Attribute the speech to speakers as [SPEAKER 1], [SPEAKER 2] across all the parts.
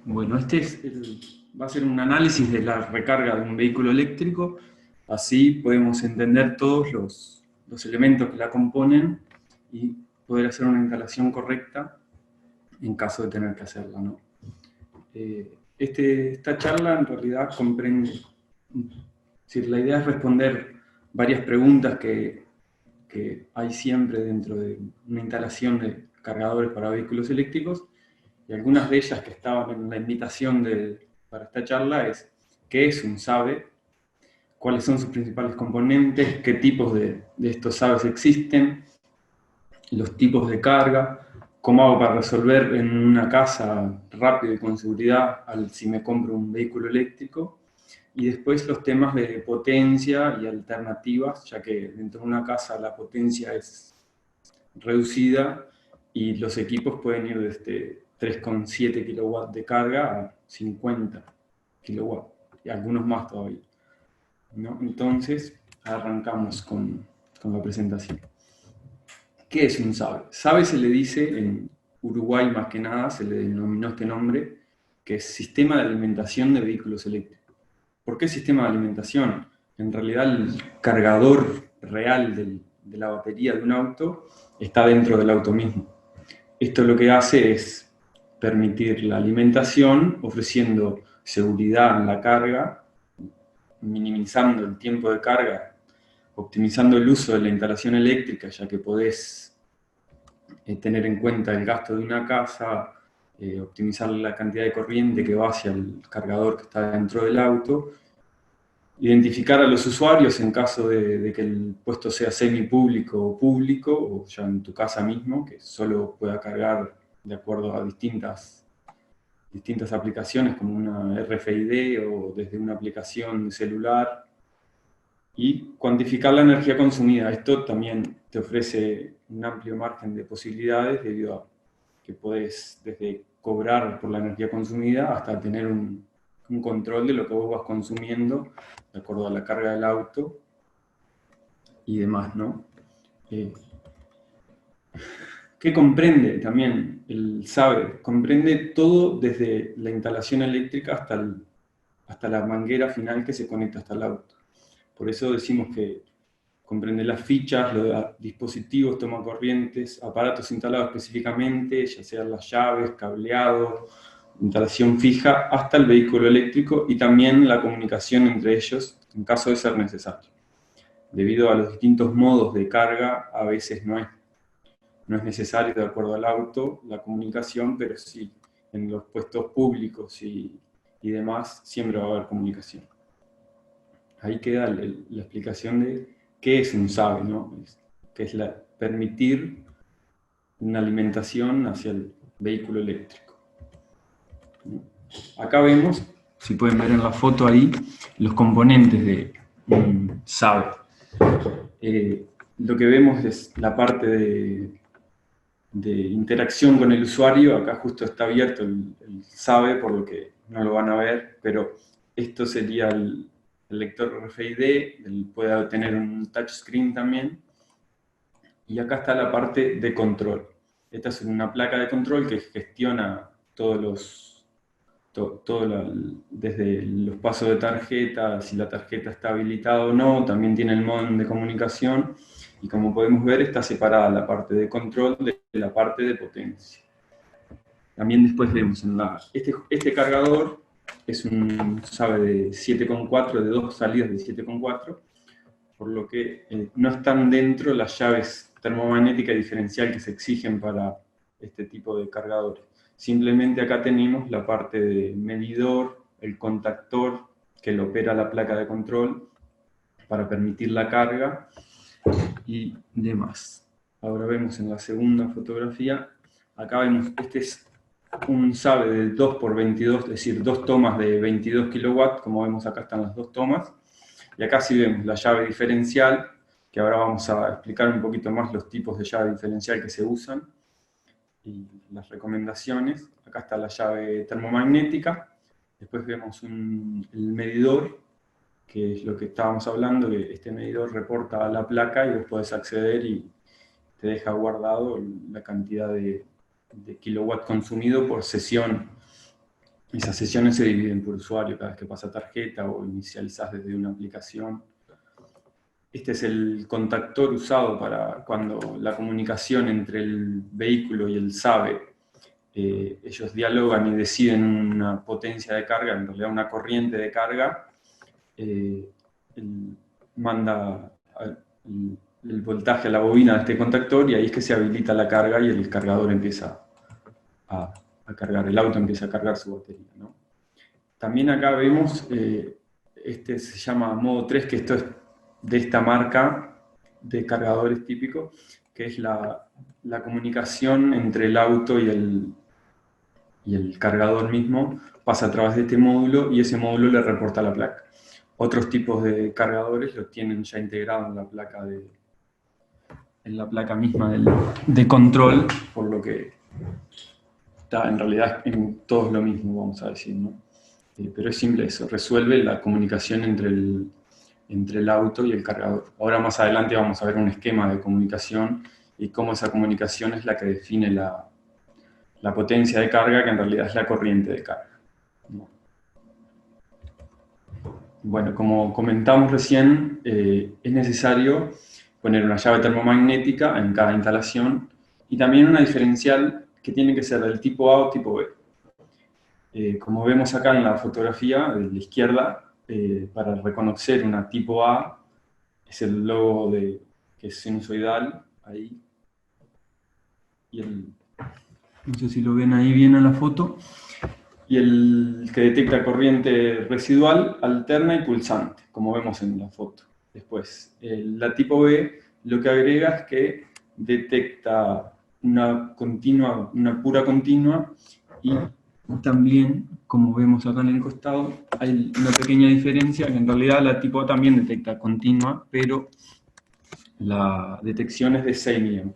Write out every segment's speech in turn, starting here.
[SPEAKER 1] Bueno, va a ser un análisis de la recarga de un vehículo eléctrico, así podemos entender todos los elementos que la componen y poder hacer una instalación correcta en caso de tener que hacerla, ¿no? Esta charla en realidad comprende, es decir, la idea es responder varias preguntas que hay siempre dentro de una instalación de cargadores para vehículos eléctricos, y algunas de ellas que estaban en la invitación para esta charla es: ¿qué es un SAVE? ¿Cuáles son sus principales componentes? ¿Qué tipos de estos SAVEs existen? Los tipos de carga. ¿Cómo hago para resolver en una casa rápido y con seguridad si me compro un vehículo eléctrico? Y después los temas de potencia y alternativas, ya que dentro de una casa la potencia es reducida y los equipos pueden ir desde 3,7 kilowatts de carga a 50 kilowatts y algunos más todavía, ¿no? Entonces arrancamos con la presentación. ¿Qué es un SAVE? SAVE se le dice, en Uruguay más que nada se le denominó este nombre, que es Sistema de Alimentación de Vehículos Eléctricos. ¿Por qué sistema de alimentación? En realidad el cargador real de la batería de un auto está dentro del auto mismo. Esto lo que hace es permitir la alimentación, ofreciendo seguridad en la carga, minimizando el tiempo de carga, optimizando el uso de la instalación eléctrica, ya que podés tener en cuenta el gasto de una casa, optimizar la cantidad de corriente que va hacia el cargador que está dentro del auto, identificar a los usuarios en caso de que el puesto sea semipúblico o público, o ya en tu casa mismo, que solo pueda cargar de acuerdo a distintas aplicaciones, como una RFID o desde una aplicación celular, y cuantificar la energía consumida. Esto también te ofrece un amplio margen de posibilidades, debido a que podés desde cobrar por la energía consumida hasta tener un control de lo que vos vas consumiendo de acuerdo a la carga del auto y demás, ¿no? ¿Qué comprende también el SAVE? Comprende todo desde la instalación eléctrica hasta la manguera final que se conecta hasta el auto. Por eso decimos que comprende las fichas, los dispositivos, tomacorrientes, aparatos instalados específicamente, ya sean las llaves, cableado, instalación fija, hasta el vehículo eléctrico, y también la comunicación entre ellos en caso de ser necesario. Debido a los distintos modos de carga, a veces no es necesario, de acuerdo al auto, la comunicación, pero sí en los puestos públicos y demás siempre va a haber comunicación. Ahí queda la explicación de qué es un SAVE, ¿no? Que es permitir una alimentación hacia el vehículo eléctrico. Acá vemos, si pueden ver en la foto ahí, los componentes de un SAVE. Lo que vemos es la parte de interacción con el usuario. Acá justo está abierto el SAVE, por lo que no lo van a ver, pero esto sería el lector RFID, puede tener un touchscreen también. Y acá está la parte de control. Esta es una placa de control que gestiona desde los pasos de tarjeta, si la tarjeta está habilitada o no, también tiene el módem de comunicación, y como podemos ver está separada la parte de control de la parte de potencia. También después vemos este cargador es un SAVE de 7,4, de dos salidas de 7,4, por lo que no están dentro las llaves termomagnética diferencial que se exigen para este tipo de cargadores. Simplemente acá tenemos la parte de medidor, el contactor que lo opera la placa de control para permitir la carga y demás. Ahora vemos en la segunda fotografía, acá vemos, este es un SAVE de 2x22, es decir, dos tomas de 22 kilowatts, como vemos acá están las dos tomas. Y acá sí vemos la llave diferencial, que ahora vamos a explicar un poquito más los tipos de llave diferencial que se usan y las recomendaciones. Acá está la llave termomagnética. Después vemos el medidor, que es lo que estábamos hablando, que este medidor reporta a la placa y vos podés acceder y te deja guardado la cantidad de kilowatt consumido por sesión Esas sesiones se dividen por usuario cada vez que pasa tarjeta o inicializás desde una aplicación. Este es el contactor usado para cuando la comunicación entre el vehículo y el SABE, ellos dialogan y deciden una potencia de carga, en realidad una corriente de carga, manda el voltaje a la bobina de este contactor y ahí es que se habilita la carga y el cargador empieza a cargar, el auto empieza a cargar su batería, ¿no? También acá vemos, este se llama modo 3, que esto es de esta marca de cargadores típico, que es la comunicación entre el auto y el cargador mismo, pasa a través de este módulo y ese módulo le reporta a la placa. Otros tipos de cargadores los tienen ya integrados en la placa misma de control, por lo que está en realidad en todos lo mismo, vamos a decir, ¿no? Pero es simple eso, resuelve la comunicación entre el auto y el cargador. Ahora más adelante vamos a ver un esquema de comunicación y cómo esa comunicación es la que define la potencia de carga, que en realidad es la corriente de carga. Bueno, como comentamos recién, es necesario poner una llave termomagnética en cada instalación y también una diferencial que tiene que ser del tipo A o tipo B. Como vemos acá en la fotografía de la izquierda, para reconocer una tipo A, es el logo que es sinusoidal, ahí. Y no sé si lo ven ahí bien en la foto. Y el que detecta corriente residual, alterna y pulsante, como vemos en la foto. Después, la tipo B lo que agrega es que detecta una pura continua y también, como vemos acá en el costado, hay una pequeña diferencia, que en realidad la tipo A también detecta continua, pero la detección es de 6 mA.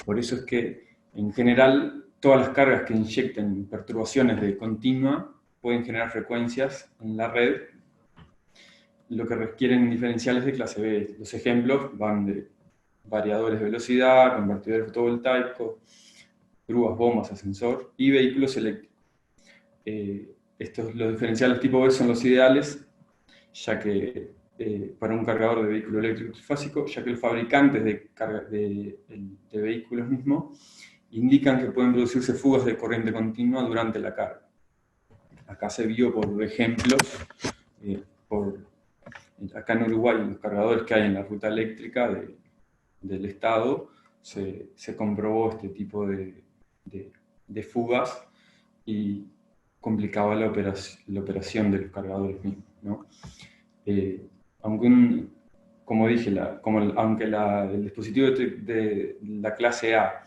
[SPEAKER 1] Por eso es que, en general, todas las cargas que inyecten perturbaciones de continua pueden generar frecuencias en la red, lo que requieren diferenciales de clase B. Los ejemplos van de variadores de velocidad, convertidores fotovoltaicos, grúas, bombas, ascensor y vehículos eléctricos. Los diferenciales tipo B son los ideales, ya que para un cargador de vehículo eléctrico trifásico, ya que los fabricantes de vehículos mismos indican que pueden producirse fugas de corriente continua durante la carga. Acá se vio por ejemplos, acá en Uruguay, los cargadores que hay en la ruta eléctrica del Estado, se comprobó este tipo de fugas y complicaba la operación de los cargadores mismos, ¿no? Como dije, aunque el dispositivo de la clase A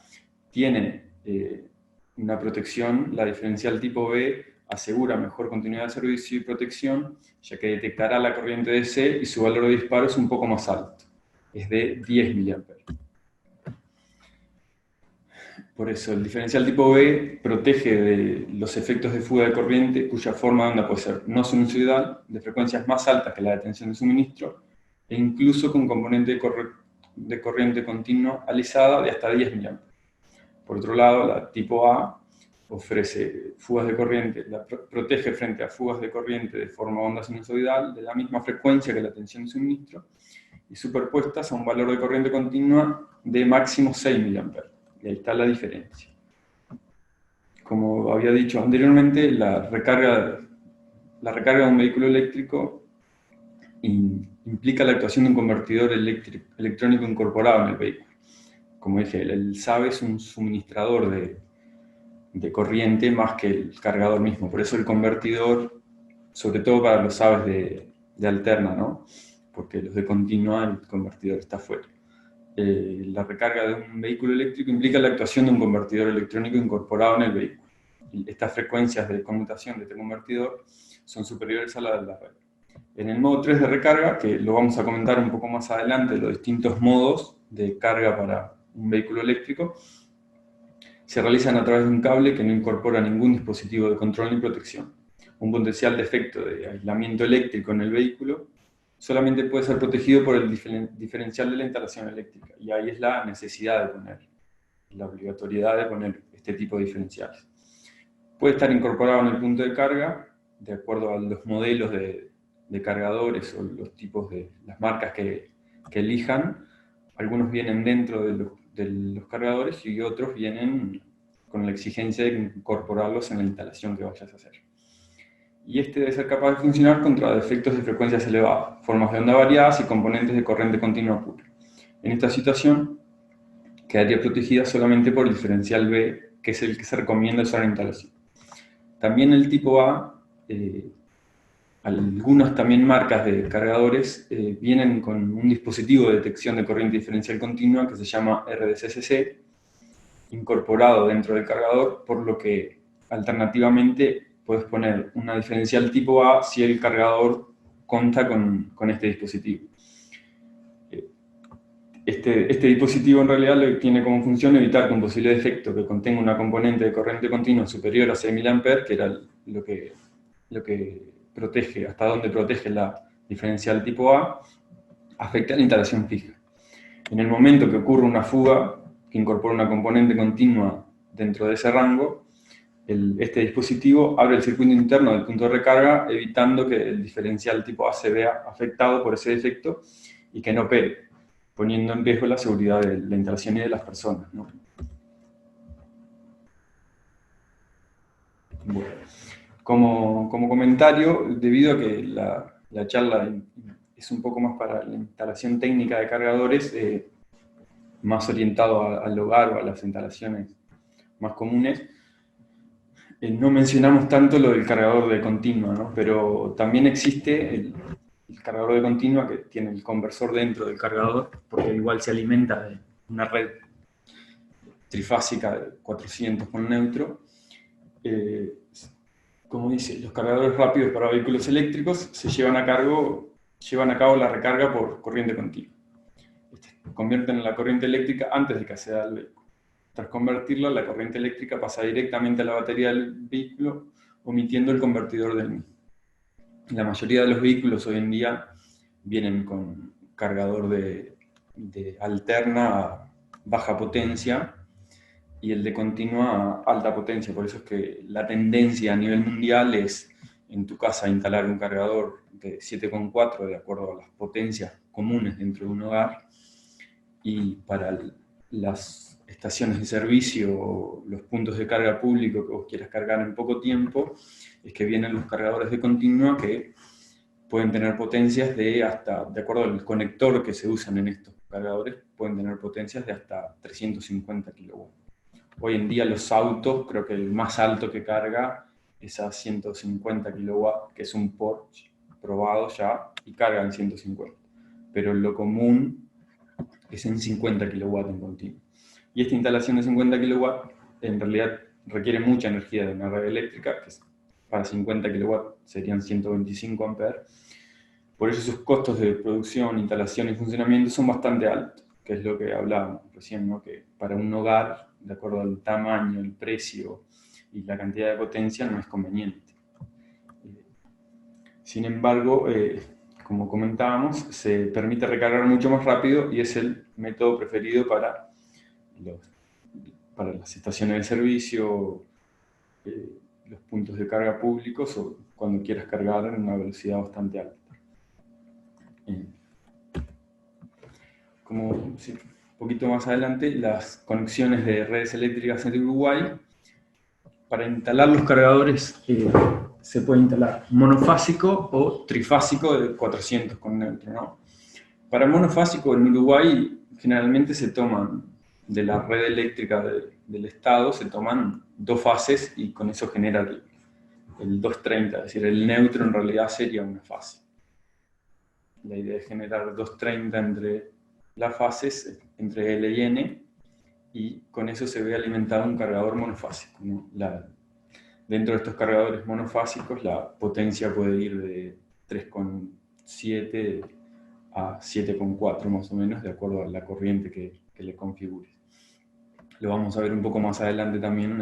[SPEAKER 1] tiene una protección, la diferencial tipo B asegura mejor continuidad de servicio y protección, ya que detectará la corriente DC y su valor de disparo es un poco más alto, es de 10 mA. Por eso, el diferencial tipo B protege de los efectos de fuga de corriente, cuya forma de onda puede ser no sinusoidal, de frecuencias más altas que la de tensión de suministro, e incluso con componente de corriente continua alisada de hasta 10 mA. Por otro lado, la tipo A ofrece fugas de corriente, protege frente a fugas de corriente de forma onda sinusoidal de la misma frecuencia que la tensión de suministro y superpuestas a un valor de corriente continua de máximo 6 mA. Y ahí está la diferencia. Como había dicho anteriormente, la recarga de un vehículo eléctrico implica la actuación de un convertidor electrónico incorporado en el vehículo. Como dije, el SABE es un suministrador de corriente más que el cargador mismo. Por eso el convertidor, sobre todo para los SABEs de alterna, ¿no? Porque los de continua, el convertidor está fuera. La recarga de un vehículo eléctrico implica la actuación de un convertidor electrónico incorporado en el vehículo. Y estas frecuencias de conmutación de este convertidor son superiores a las de la red. En el modo 3 de recarga, que lo vamos a comentar un poco más adelante, los distintos modos de carga para un vehículo eléctrico, se realizan a través de un cable que no incorpora ningún dispositivo de control ni protección. Un potencial de efecto de aislamiento eléctrico en el vehículo solamente puede ser protegido por el diferencial de la instalación eléctrica. Y ahí es la necesidad de poner, la obligatoriedad de poner este tipo de diferenciales. Puede estar incorporado en el punto de carga, de acuerdo a los modelos de cargadores o los tipos de las marcas que elijan. Algunos vienen dentro de los cargadores y otros vienen con la exigencia de incorporarlos en la instalación que vayas a hacer. Y este debe ser capaz de funcionar contra defectos de frecuencias elevadas, formas de onda variadas y componentes de corriente continua pura. En esta situación, quedaría protegida solamente por el diferencial B, que es el que se recomienda usar en instalación. También el tipo A, algunas también marcas de cargadores vienen con un dispositivo de detección de corriente diferencial continua que se llama RDCCC, incorporado dentro del cargador, por lo que alternativamente puedes poner una diferencial tipo A si el cargador cuenta con este dispositivo. Este dispositivo en realidad tiene como función evitar que un posible defecto que contenga una componente de corriente continua superior a 6.000 A, que era lo que protege, hasta donde protege la diferencial tipo A, afecte a la instalación fija. En el momento que ocurre una fuga que incorpora una componente continua dentro de ese rango, este dispositivo abre el circuito interno del punto de recarga, evitando que el diferencial tipo A se vea afectado por ese defecto y que no opere, poniendo en riesgo la seguridad de la instalación y de las personas, ¿no? Bueno, como comentario, debido a que la charla es un poco más para la instalación técnica de cargadores, más orientado al hogar o a las instalaciones más comunes, no mencionamos tanto lo del cargador de continua, ¿no? Pero también existe el cargador de continua que tiene el conversor dentro del cargador, porque igual se alimenta de una red trifásica de 400 con neutro. Como dice, los cargadores rápidos para vehículos eléctricos se llevan a cabo la recarga por corriente continua. Convierten la corriente eléctrica antes de que acceda al vehículo. Tras convertirla, la corriente eléctrica pasa directamente a la batería del vehículo, omitiendo el convertidor del mismo. La mayoría de los vehículos hoy en día vienen con cargador de alterna a baja potencia y el de continua a alta potencia. Por eso es que la tendencia a nivel mundial es en tu casa instalar un cargador de 7,4 de acuerdo a las potencias comunes dentro de un hogar, y para las estaciones de servicio o los puntos de carga público que vos quieras cargar en poco tiempo, es que vienen los cargadores de continua que pueden tener potencias de hasta, de acuerdo al conector que se usan en estos cargadores, pueden tener potencias de hasta 350 kW. Hoy en día los autos, creo que el más alto que carga es a 150 kW, que es un Porsche probado ya, y carga en 150. Pero lo común es en 50 kW en continuo. Y esta instalación de 50 kW en realidad requiere mucha energía de una red eléctrica, que para 50 kW serían 125 amperes. Por eso sus costos de producción, instalación y funcionamiento son bastante altos, que es lo que hablábamos recién, ¿no? Que para un hogar, de acuerdo al tamaño, el precio y la cantidad de potencia, no es conveniente. Sin embargo, como comentábamos, se permite recargar mucho más rápido y es el método preferido para las estaciones de servicio, los puntos de carga públicos o cuando quieras cargar en una velocidad bastante alta. Como un poquito más adelante, las conexiones de redes eléctricas en Uruguay. Para instalar los cargadores se puede instalar monofásico o trifásico de 400 con neutro, ¿no? Para monofásico en Uruguay generalmente se toman de la red eléctrica del Estado, se toman 2 fases y con eso genera el 230, es decir, el neutro en realidad sería una fase. La idea es generar 230 entre las fases, entre L y N, y con eso se ve alimentado un cargador monofásico, ¿no? Dentro de estos cargadores monofásicos la potencia puede ir de 3,7 a 7,4 más o menos, de acuerdo a la corriente que le configures. Lo vamos a ver un poco más adelante también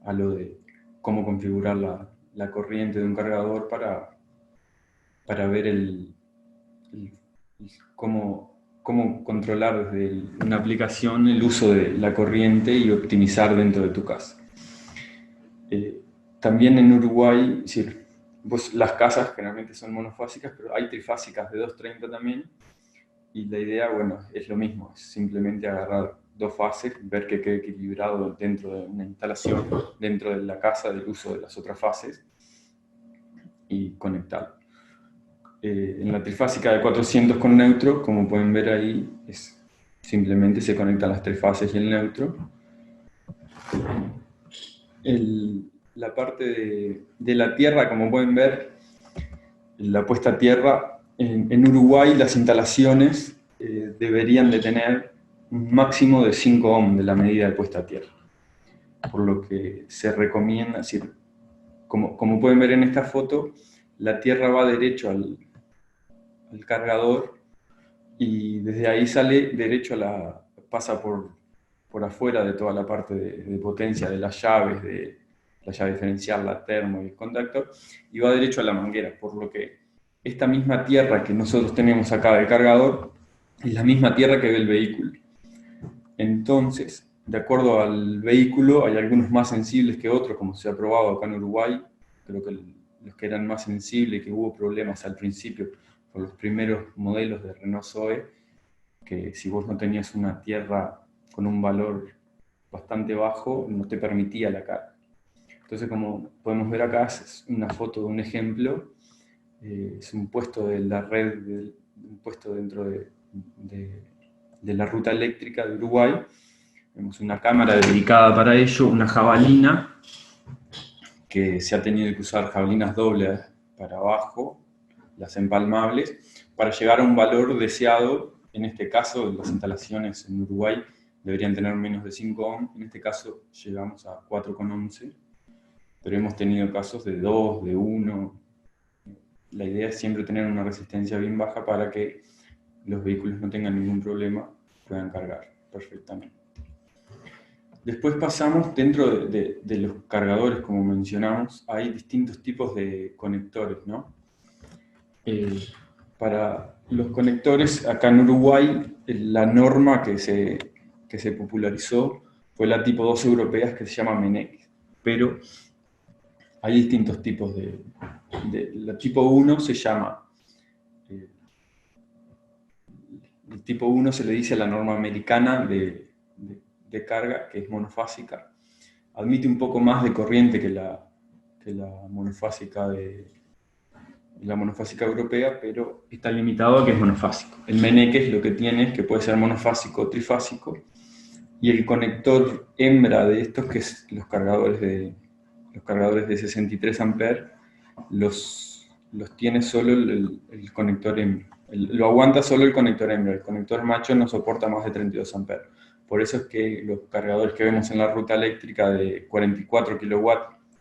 [SPEAKER 1] a lo de cómo configurar la corriente de un cargador para ver cómo controlar desde una aplicación el uso de la corriente y optimizar dentro de tu casa. También en Uruguay, es decir, las casas generalmente son monofásicas, pero hay trifásicas de 230 también, y la idea, bueno, es lo mismo, es simplemente agarrar dos fases, ver que quede equilibrado dentro de una instalación, dentro de la casa, del uso de las otras fases, y conectar. En la trifásica de 400 con neutro, como pueden ver ahí, simplemente se conectan las tres fases y el neutro. La parte de la tierra, como pueden ver, la puesta a tierra, en Uruguay las instalaciones deberían de tener un máximo de 5 ohm de la medida de puesta a tierra. Por lo que se recomienda, es decir, como pueden ver en esta foto, la tierra va derecho al cargador y desde ahí sale derecho pasa por afuera de toda la parte de potencia de las llaves, de la llave diferencial, la termo y el contactor, y va derecho a la manguera, por lo que esta misma tierra que nosotros tenemos acá del cargador es la misma tierra que ve el vehículo. Entonces, de acuerdo al vehículo, hay algunos más sensibles que otros, como se ha probado acá en Uruguay. Creo que los que eran más sensibles, que hubo problemas al principio con los primeros modelos de Renault Zoe, que si vos no tenías una tierra con un valor bastante bajo, no te permitía la carga. Entonces, como podemos ver acá, es una foto de un ejemplo, es un puesto de la red, un puesto dentro de la ruta eléctrica de Uruguay. Tenemos una cámara dedicada para ello, una jabalina, que se ha tenido que usar jabalinas dobles para abajo, las empalmables, para llegar a un valor deseado. En este caso, las instalaciones en Uruguay deberían tener menos de 5 ohm, en este caso llegamos a 4,11, pero hemos tenido casos de 2, de 1. La idea es siempre tener una resistencia bien baja para que los vehículos no tengan ningún problema, puedan cargar perfectamente. Después pasamos, dentro de los cargadores, como mencionamos, hay distintos tipos de conectores, ¿no? Para los conectores, acá en Uruguay, la norma que se popularizó fue la tipo 2 europea, que se llama MENEC, pero hay distintos tipos la tipo 1 se llama, el tipo 1 se le dice a la norma americana de carga, que es monofásica. Admite un poco más de corriente que la monofásica europea, pero está limitado a que es monofásico. El MENEC lo que tiene es que puede ser monofásico o trifásico, y el conector hembra de estos, que es los cargadores de 63 amperes, los tiene solo el conector hembra. Lo aguanta solo el conector hembra. El conector macho no soporta más de 32 amperes. Por eso es que los cargadores que vemos en la ruta eléctrica de 44 kW,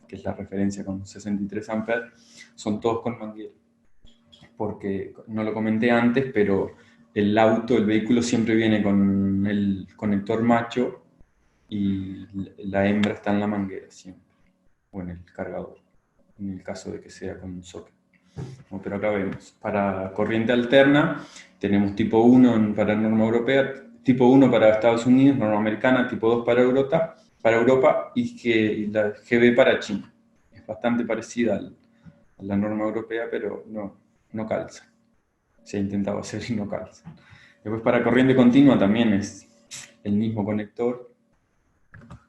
[SPEAKER 1] que es la referencia con 63 amperes, son todos con manguera. Porque, no lo comenté antes, pero el vehículo siempre viene con el conector macho y la hembra está en la manguera siempre, o en el cargador, en el caso de que sea con un socket. Pero acá vemos, para corriente alterna, tenemos tipo 1 para norma europea, tipo 1 para Estados Unidos, norma americana, tipo 2 para Europa y la GB para China. Es bastante parecida a la norma europea, pero no calza. Se ha intentado hacer y no calza. Después para corriente continua también es el mismo conector,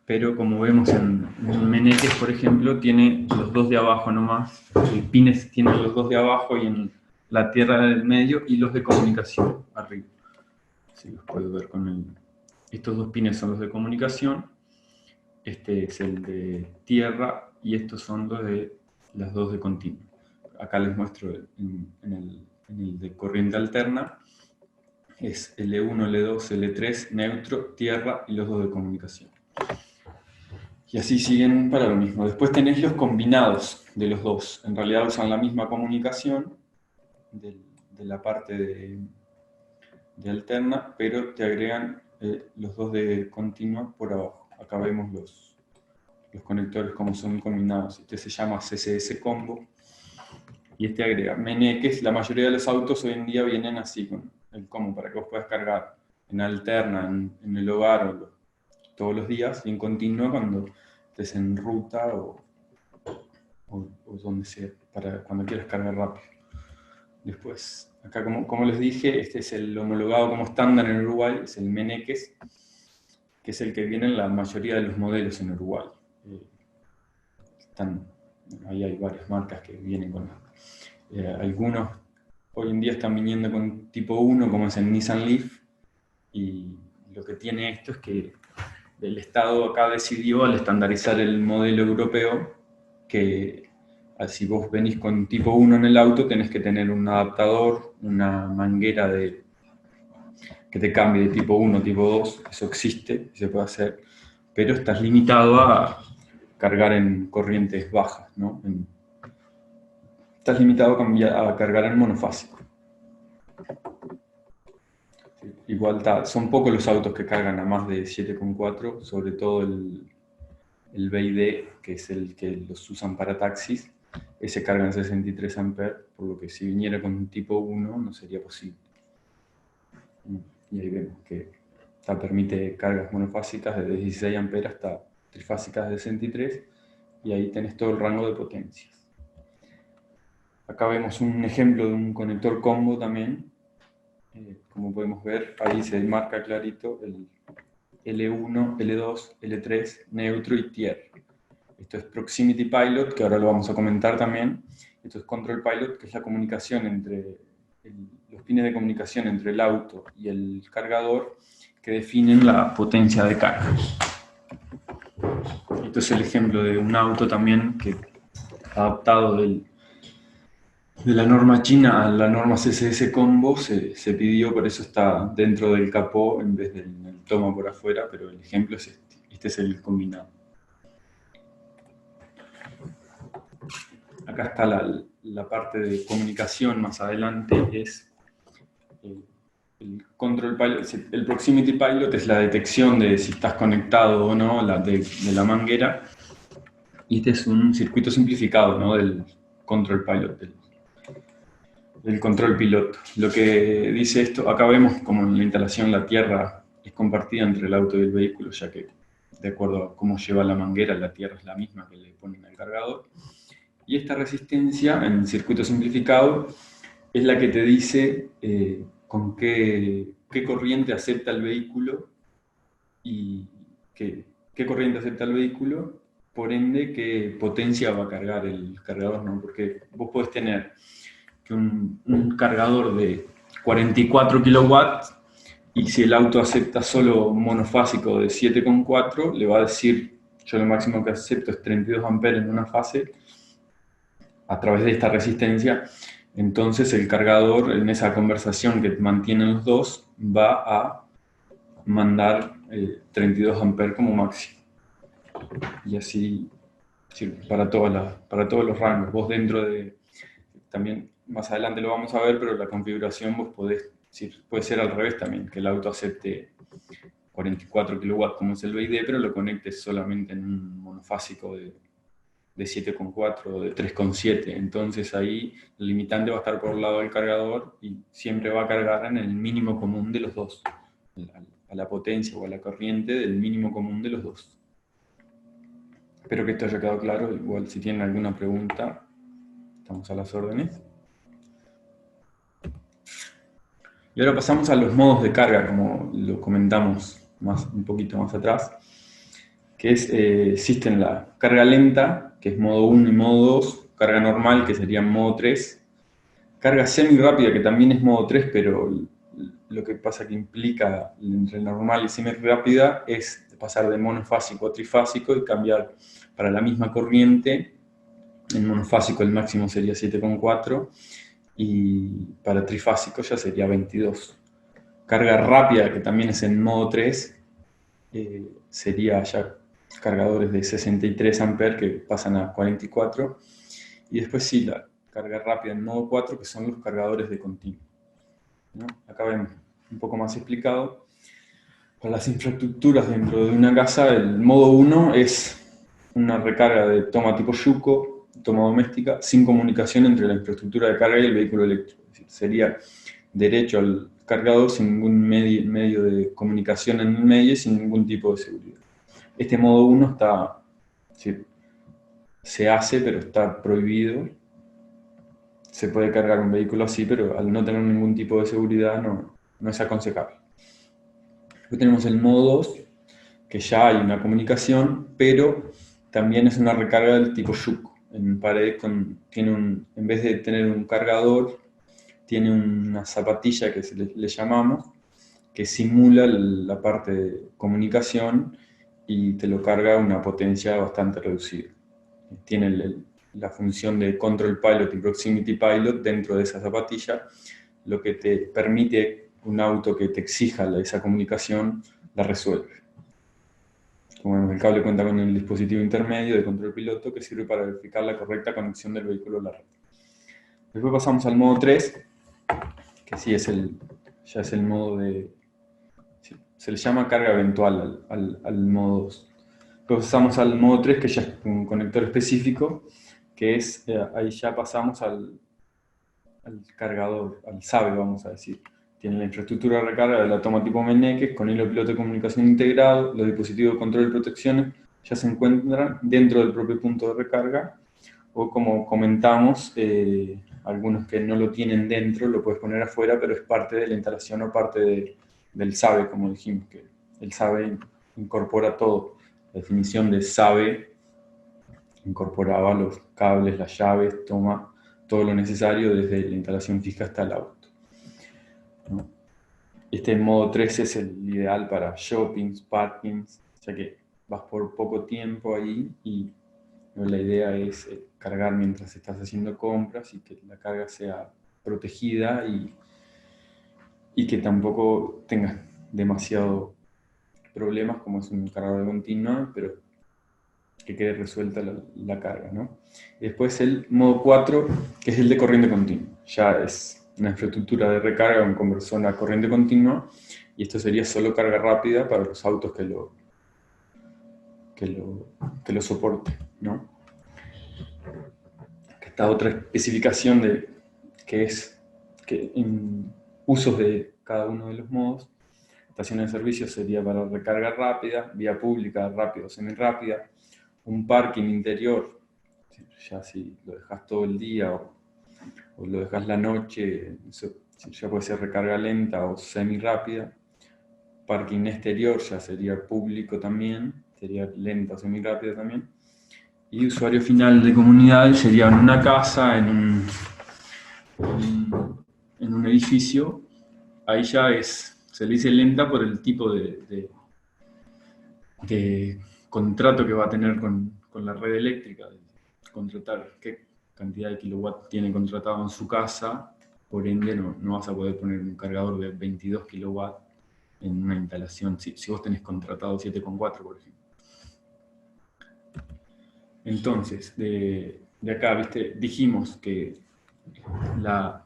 [SPEAKER 1] pero como vemos en Meneques, por ejemplo, tiene los dos de abajo nomás. El pines tiene los dos de abajo y en la tierra del medio, y los de comunicación arriba. Si los puedo ver estos dos pines son los de comunicación, este es el de tierra y estos son las dos de continuo. Acá les muestro en el de corriente alterna, es L1, L2, L3, neutro, tierra y los dos de comunicación. Y así siguen para lo mismo. Después tenés los combinados de los dos. En realidad usan la misma comunicación de la parte de alterna, pero te agregan los dos de continua por abajo. Acá vemos los conectores como son combinados. Este se llama CCS Combo. Y este agrega Meneques. La mayoría de los autos hoy en día vienen así, con el combo, para que vos puedas cargar en alterna, en el hogar, todos los días, y en continua cuando estés en ruta o o donde sea, para cuando quieras cargar rápido. Después, acá como les dije, este es el homologado como estándar en Uruguay, es el Meneques, que es el que viene en la mayoría de los modelos en Uruguay. Ahí hay varias marcas que vienen con algunos hoy en día están viniendo con tipo 1, como es el Nissan Leaf, y lo que tiene esto es que el Estado acá decidió, al estandarizar el modelo europeo, que si vos venís con tipo 1 en el auto, tenés que tener un adaptador, una manguera que te cambie de tipo 1 a tipo 2, eso existe, se puede hacer, pero estás limitado a cargar en corrientes bajas, ¿no? Estás limitado a cargar en monofásico. Igual son pocos los autos que cargan a más de 7,4, sobre todo el BYD, que es el que los usan para taxis, ese carga en 63 amperes, por lo que si viniera con un tipo 1 no sería posible. Y ahí vemos que permite cargas monofásicas de 16 amperes hasta trifásicas de 63, y ahí tenés todo el rango de potencias. Acá vemos un ejemplo de un conector combo también. Como podemos ver, ahí se marca clarito el L1, L2, L3, neutro y tier. Esto es Proximity Pilot, que ahora lo vamos a comentar también. Esto es Control Pilot, que es la comunicación entre los pines de comunicación entre el auto y el cargador que definen la potencia de carga. Esto es el ejemplo de un auto también que adaptado de la norma china a la norma CSS Combo se pidió, por eso está dentro del capó en vez del toma por afuera, pero el ejemplo es este. Este es el combinado. Acá está la parte de comunicación más adelante, es el Control Pilot. El Proximity Pilot es la detección de si estás conectado o no de la manguera, y este es un circuito simplificado, ¿no?, del Control Pilot, del control piloto. Lo que dice esto, acá vemos como en la instalación la tierra es compartida entre el auto y el vehículo, ya que de acuerdo a cómo lleva la manguera, la tierra es la misma que le ponen al cargador. Y esta resistencia, en circuito simplificado, es la que te dice con qué corriente acepta el vehículo y qué corriente acepta el vehículo, por ende, qué potencia va a cargar el cargador, ¿no? Porque vos podés tener un cargador de 44 kilowatts y si el auto acepta solo monofásico de 7,4, le va a decir, yo lo máximo que acepto es 32 amperes en una fase a través de esta resistencia. Entonces el cargador, en esa conversación que mantienen los dos, va a mandar 32 amperes como máximo. Y así para todos los rangos. Vos dentro de, también más adelante lo vamos a ver, pero la configuración vos puede ser al revés también, que el auto acepte 44 kilowatts como es el BYD, pero lo conectes solamente en un monofásico de 7,4 o de 3,7. Entonces ahí el limitante va a estar por el lado del cargador y siempre va a cargar en el mínimo común de los dos, a la potencia o a la corriente del mínimo común de los dos. Espero que esto haya quedado claro. Igual si tienen alguna pregunta, estamos a las órdenes. Y ahora pasamos a los modos de carga, como lo comentamos un poquito más atrás, que existen la carga lenta, que es modo 1 y modo 2, carga normal, que sería modo 3, carga semi rápida, que también es modo 3, pero lo que pasa que implica entre normal y semi rápida es pasar de monofásico a trifásico y cambiar para la misma corriente. En monofásico el máximo sería 7,4 y para trifásico ya sería 22. Carga rápida, que también es en modo 3, sería ya cargadores de 63 amperes que pasan a 44. Y después sí, la carga rápida en modo 4, que son los cargadores de continuo, ¿no? Acá vemos un poco más explicado. Para las infraestructuras dentro de una casa, el modo 1 es una recarga de toma tipo Yuko, toma doméstica, sin comunicación entre la infraestructura de carga y el vehículo eléctrico. Es decir, sería derecho al cargador sin ningún medio de comunicación en el medio y sin ningún tipo de seguridad. Este modo 1 está, sí, se hace, pero está prohibido. Se puede cargar un vehículo así, pero al no tener ningún tipo de seguridad no es aconsejable. Luego tenemos el modo 2, que ya hay una comunicación, pero también es una recarga del tipo Yuk. En pared en vez de tener un cargador, tiene una zapatilla que le llamamos, que simula la parte de comunicación y te lo carga a una potencia bastante reducida. Tiene la función de Control Pilot y Proximity Pilot dentro de esa zapatilla, lo que te permite un auto que te exija esa comunicación, la resuelve. Como vemos, el cable cuenta con el dispositivo intermedio de control piloto que sirve para verificar la correcta conexión del vehículo a la red. Después pasamos al modo 3, que sí ya es el modo de... Se le llama carga eventual al modo 2. Después pasamos al modo 3, que ya es un conector específico, que es, ahí ya pasamos al cargador, al SABE, vamos a decir. Tiene la infraestructura de recarga de la toma tipo Meneques, con hilo piloto de comunicación integrado, los dispositivos de control y protecciones ya se encuentran dentro del propio punto de recarga, o como comentamos, algunos que no lo tienen dentro, lo puedes poner afuera, pero es parte de la instalación o parte del SABE, como dijimos, que el SABE incorpora todo. La definición de SABE incorporaba los cables, las llaves, toma todo lo necesario desde la instalación fija hasta el auto, ¿no? Este modo 3 es el ideal para shoppings, parkings, ya que vas por poco tiempo ahí y la idea es cargar mientras estás haciendo compras y que la carga sea protegida y que tampoco tengas demasiado problemas como es un cargador continuo, pero que quede resuelta la carga, ¿no? Y después el modo 4, que es el de corriente continua. Ya es una infraestructura de recarga con conversión a corriente continua, y esto sería solo carga rápida para los autos que lo soporten, ¿no? Esta otra especificación que es que en usos de cada uno de los modos. Estaciones de servicio sería para recarga rápida, vía pública rápida o semi-rápida, un parking interior, ya si lo dejas todo el día o lo dejas la noche, ya puede ser recarga lenta o semi-rápida. Parking exterior ya sería público también, sería lenta o semi-rápida también. Y usuario final de comunidad sería en una casa, en un edificio. Ahí ya se le dice lenta por el tipo de contrato que va a tener con la red eléctrica, de contratar qué cantidad de kilowatt tiene contratado en su casa, por ende no vas a poder poner un cargador de 22 kilowatt en una instalación, si vos tenés contratado 7,4, por ejemplo. Entonces, de acá, ¿viste? Dijimos que la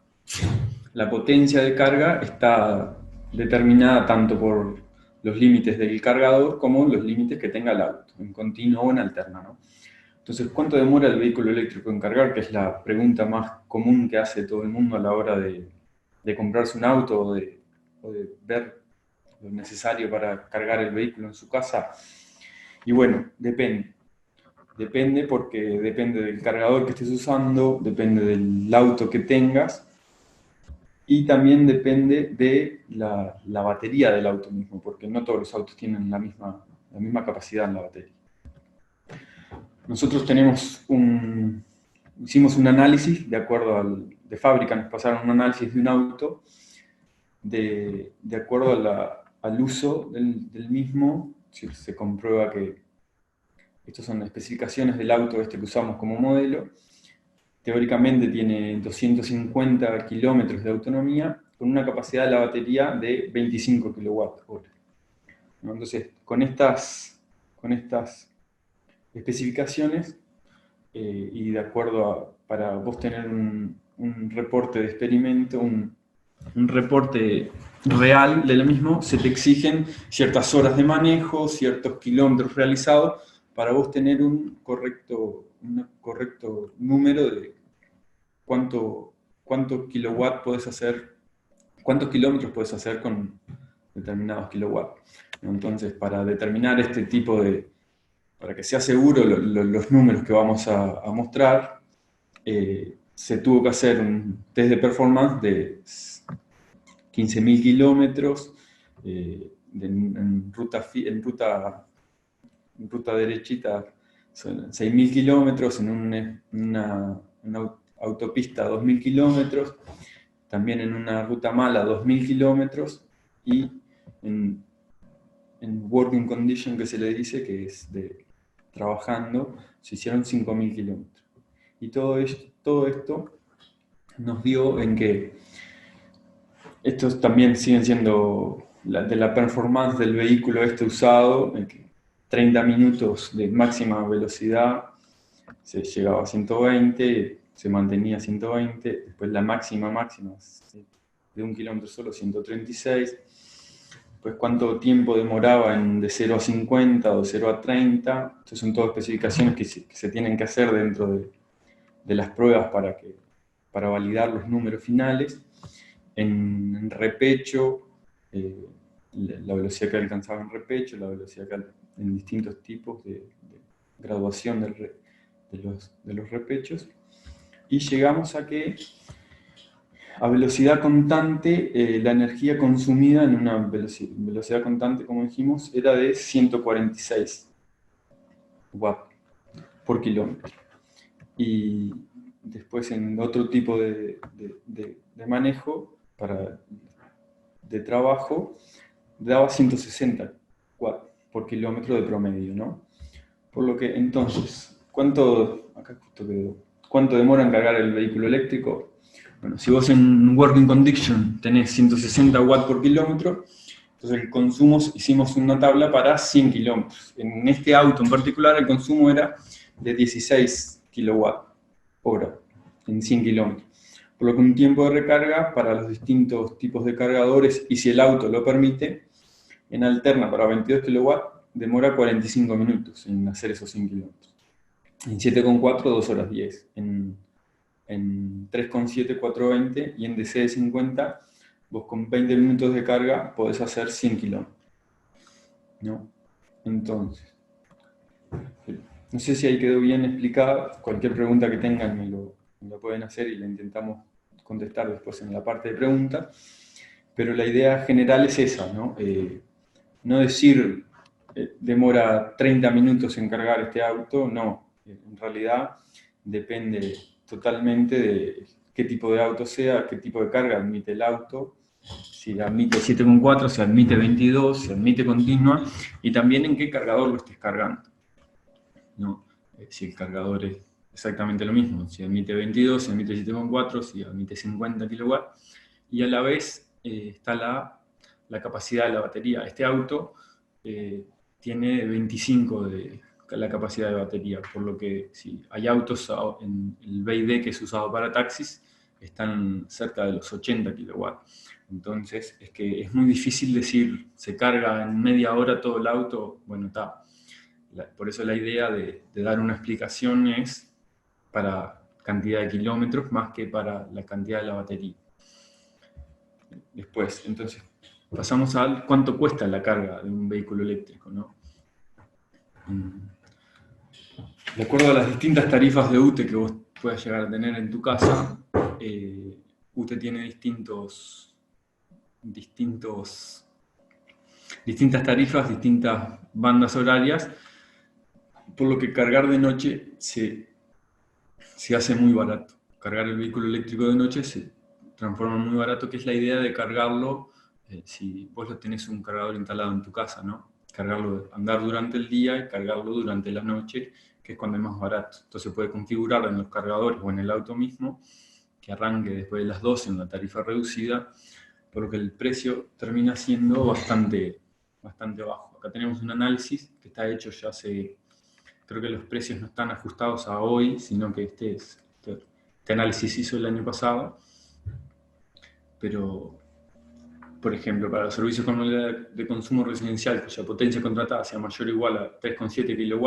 [SPEAKER 1] potencia de carga está determinada tanto por los límites del cargador como los límites que tenga el auto, en continuo o en alterna, ¿no? Entonces, ¿cuánto demora el vehículo eléctrico en cargar? Que es la pregunta más común que hace todo el mundo a la hora de comprarse un auto o de ver lo necesario para cargar el vehículo en su casa. Y bueno, depende. Depende porque depende del cargador que estés usando, depende del auto que tengas y también depende de la batería del auto mismo, porque no todos los autos tienen la misma capacidad en la batería. Nosotros hicimos un análisis de acuerdo de fábrica, nos pasaron un análisis de un auto de acuerdo al uso del mismo. Se comprueba que estas son las especificaciones del auto que usamos como modelo. Teóricamente tiene 250 kilómetros de autonomía con una capacidad de la batería de 25 kWh. Entonces, con estas especificaciones y de acuerdo para vos tener un reporte de experimento, un reporte real del mismo, se te exigen ciertas horas de manejo, ciertos kilómetros realizados, para vos tener un correcto número de cuántos kilowatts podés hacer, cuántos kilómetros puedes hacer con determinados kilowatts. Entonces, para determinar este tipo de para que sea seguro los números que vamos a mostrar, se tuvo que hacer un test de performance de 15.000 kilómetros en ruta derechita, son 6.000 kilómetros, en una autopista 2.000 kilómetros, también en una ruta mala 2.000 kilómetros, y en working condition, que se le dice, que es de trabajando, se hicieron 5.000 kilómetros. Y todo esto nos dio en que estos también siguen siendo de la performance del vehículo usado, en que 30 minutos de máxima velocidad se llegaba a 120, se mantenía a 120, después la máxima de 1 kilómetro solo 136, pues cuánto tiempo demoraba de 0 a 50 o 0 a 30, estas son todas especificaciones que se tienen que hacer dentro de las pruebas para validar los números finales. En repecho, la velocidad que alcanzaba en repecho, la velocidad en distintos tipos de graduación de los repechos, y llegamos a que a velocidad constante la energía consumida en una velocidad constante, como dijimos, era de 146 watts por kilómetro. Y después en otro tipo de manejo de trabajo daba 160 watts por kilómetro de promedio, ¿no? Por lo que entonces, ¿cuánto demora en cargar el vehículo eléctrico? Bueno, si vos en working condition tenés 160 watts por kilómetro, entonces el consumo, hicimos una tabla para 100 kilómetros. En este auto en particular el consumo era de 16 kilowatt hora en 100 kilómetros. Por lo que un tiempo de recarga para los distintos tipos de cargadores, y si el auto lo permite, en alterna para 22 kilowatts demora 45 minutos en hacer esos 100 kilómetros. En 7,4, 2 horas 10. En 3,7, 4,20. Y en DC de 50, vos con 20 minutos de carga podés hacer 100 kilómetros, ¿no? Entonces, no sé si ahí quedó bien explicada. Cualquier pregunta que tengan me lo pueden hacer y la intentamos contestar después en la parte de preguntas. Pero la idea general es esa, ¿no? No decir demora 30 minutos en cargar este auto, no. En realidad depende totalmente de qué tipo de auto sea, qué tipo de carga admite el auto, si admite 7,4, si admite 22, si admite continua, y también en qué cargador lo estés cargando, ¿no? Si el cargador es exactamente lo mismo, si admite 22, si admite 7,4, si admite 50 kilowatts, y a la vez está la capacidad de la batería. Este auto tiene 25 de la capacidad de batería, por lo que si hay autos en el BYD que es usado para taxis, están cerca de los 80 kilowatts. Entonces es que es muy difícil decir, se carga en media hora todo el auto. Bueno, está. Por eso la idea de dar una explicación es para cantidad de kilómetros más que para la cantidad de la batería. Después, entonces, pasamos a cuánto cuesta la carga de un vehículo eléctrico, ¿no? De acuerdo a las distintas tarifas de UTE que vos puedas llegar a tener en tu casa, UTE tiene distintas tarifas, distintas bandas horarias, por lo que cargar de noche se hace muy barato. Cargar el vehículo eléctrico de noche se transforma muy barato, que es la idea de cargarlo, si vos lo tenés un cargador instalado en tu casa, ¿no? Cargarlo, andar durante el día y cargarlo durante la noche, que es cuando es más barato. Entonces puede configurar en los cargadores o en el auto mismo, que arranque después de las 12 en una tarifa reducida, por lo que el precio termina siendo bastante bajo. Acá tenemos un análisis que está hecho ya hace, creo que los precios no están ajustados a hoy, sino que este análisis se hizo el año pasado, pero, por ejemplo, para los servicios de consumo residencial, cuya potencia contratada sea mayor o igual a 3,7 kW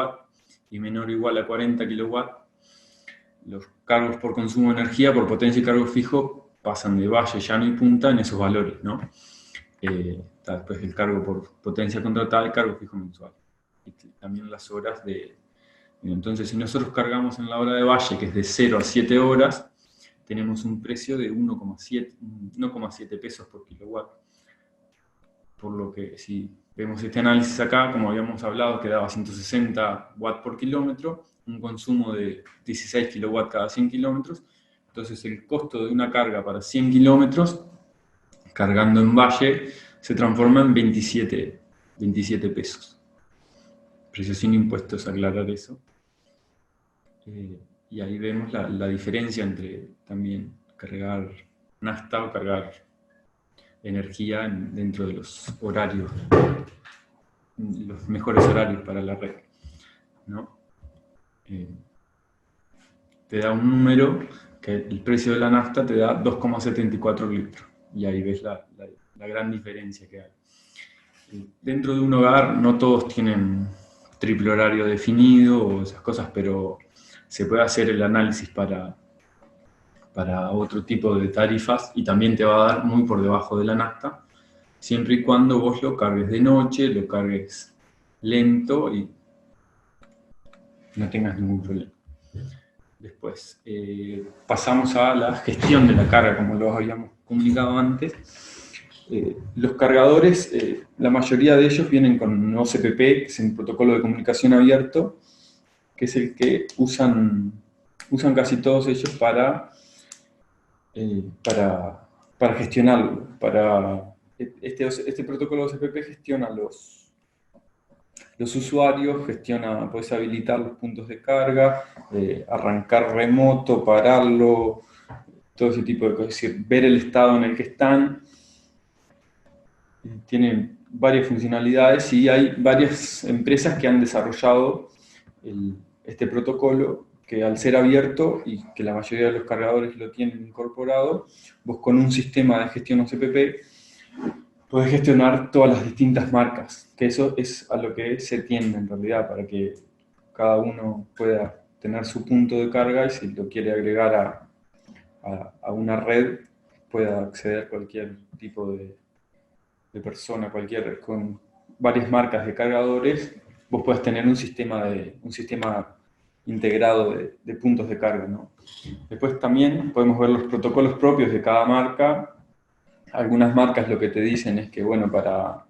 [SPEAKER 1] y menor o igual a 40 kW, los cargos por consumo de energía, por potencia y cargo fijo, pasan de valle, llano y punta en esos valores, ¿no? Después el cargo por potencia contratada y cargo fijo mensual. y también las horas de... Entonces, si nosotros cargamos en la hora de valle, que es de 0 a 7 horas, tenemos un precio de 1,7 pesos por kilowatt. Por lo que si vemos este análisis acá, como habíamos hablado, que daba 160 watts por kilómetro, un consumo de 16 kilowatts cada 100 kilómetros. Entonces el costo de una carga para 100 kilómetros, cargando en valle, se transforma en 27 pesos. Precio sin impuestos, aclarar eso. Y ahí vemos la diferencia entre también cargar nafta o cargar energía dentro de los horarios, los mejores horarios para la red, ¿no? Te da un número que el precio de la nafta te da 2,74 litros, y ahí ves la gran diferencia que hay. Dentro de un hogar no todos tienen triple horario definido o esas cosas, pero se puede hacer el análisis para otro tipo de tarifas y también te va a dar muy por debajo de la nafta, siempre y cuando vos lo cargues de noche, lo cargues lento y no tengas ningún problema. Después pasamos a la gestión de la carga, como lo habíamos comunicado antes. Los cargadores, la mayoría de ellos vienen con OCPP, que es un protocolo de comunicación abierto, que es el que usan casi todos ellos para gestionarlo. Este protocolo OCPP gestiona los usuarios, puedes habilitar los puntos de carga, arrancar remoto, pararlo, todo ese tipo de cosas, es decir, ver el estado en el que están. Tiene varias funcionalidades y hay varias empresas que han desarrollado este protocolo, que al ser abierto y que la mayoría de los cargadores lo tienen incorporado, vos con un sistema de gestión OCPP podés gestionar todas las distintas marcas, que eso es a lo que se tiende en realidad, para que cada uno pueda tener su punto de carga y si lo quiere agregar a una red, pueda acceder a cualquier tipo de persona, con varias marcas de cargadores, vos podés tener un sistema integrado de puntos de carga, ¿no? Después también podemos ver los protocolos propios de cada marca. Algunas marcas lo que te dicen es que, bueno, para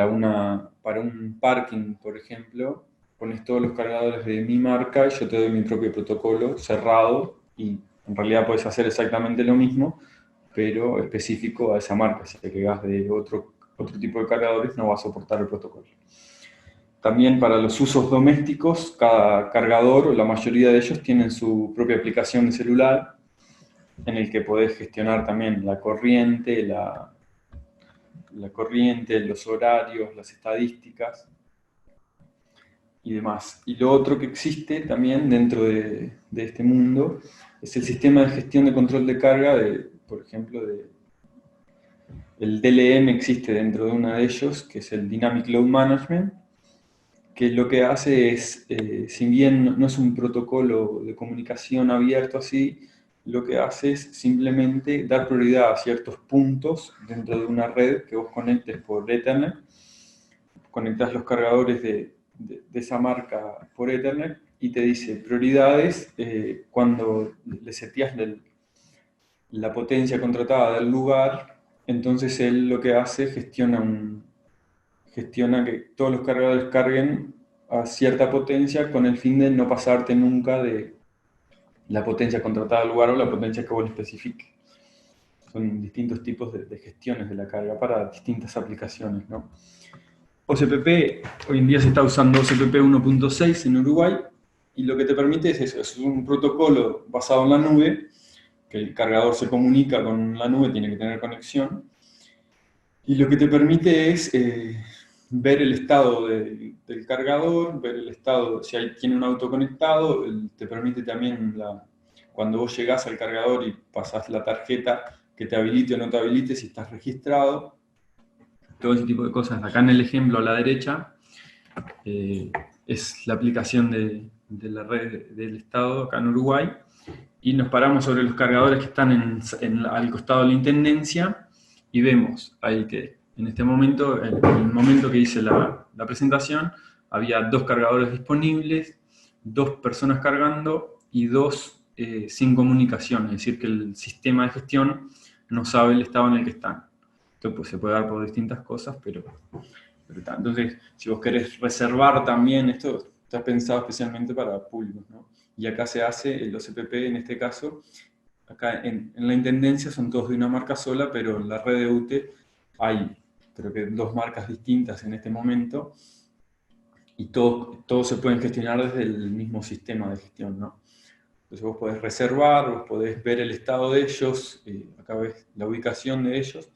[SPEAKER 1] un parking, por ejemplo, pones todos los cargadores de mi marca y yo te doy mi propio protocolo cerrado, y en realidad puedes hacer exactamente lo mismo, pero específico a esa marca. Si te quedas de otro tipo de cargadores, no va a soportar el protocolo. También para los usos domésticos, cada cargador, o la mayoría de ellos, tienen su propia aplicación de celular, en el que podés gestionar también la corriente, los horarios, las estadísticas y demás. Y lo otro que existe también dentro de este mundo es el sistema de gestión de control de carga, por ejemplo, el DLM existe dentro de uno de ellos, que es el Dynamic Load Management, que lo que hace es, si bien no es un protocolo de comunicación abierto así, lo que hace es simplemente dar prioridad a ciertos puntos dentro de una red que vos conectes por Ethernet. Conectás los cargadores de esa marca por Ethernet y te dice prioridades. Cuando le seteas la potencia contratada del lugar, entonces él lo que hace es gestiona que todos los cargadores carguen a cierta potencia, con el fin de no pasarte nunca de la potencia contratada al lugar o la potencia que vos le especifiques. Son distintos tipos de gestiones de la carga para distintas aplicaciones, ¿no? OCPP, hoy en día se está usando OCPP 1.6 en Uruguay, y lo que te permite es eso, es un protocolo basado en la nube, que el cargador se comunica con la nube, tiene que tener conexión, y lo que te permite es ver el estado del cargador, ver el estado, si tiene un auto conectado, te permite también, cuando vos llegás al cargador y pasás la tarjeta, que te habilite o no te habilite, si estás registrado, todo ese tipo de cosas. Acá en el ejemplo a la derecha es la aplicación de la red del Estado acá en Uruguay, y nos paramos sobre los cargadores que están al costado de la Intendencia, y vemos ahí que en este momento, en el momento que hice la presentación, había 2 cargadores disponibles, 2 personas cargando y 2 sin comunicación, es decir, que el sistema de gestión no sabe el estado en el que están. Esto pues, se puede dar por distintas cosas, pero está. Entonces, si vos querés reservar también, esto está pensado especialmente para públicos, ¿no? Y acá se hace, los EPP en este caso, acá en la Intendencia son todos de una marca sola, pero en la red de UTE hay, creo que 2 marcas distintas en este momento, y todos se pueden gestionar desde el mismo sistema de gestión, ¿no? Entonces vos podés reservar, vos podés ver el estado de ellos, acá ves la ubicación de ellos,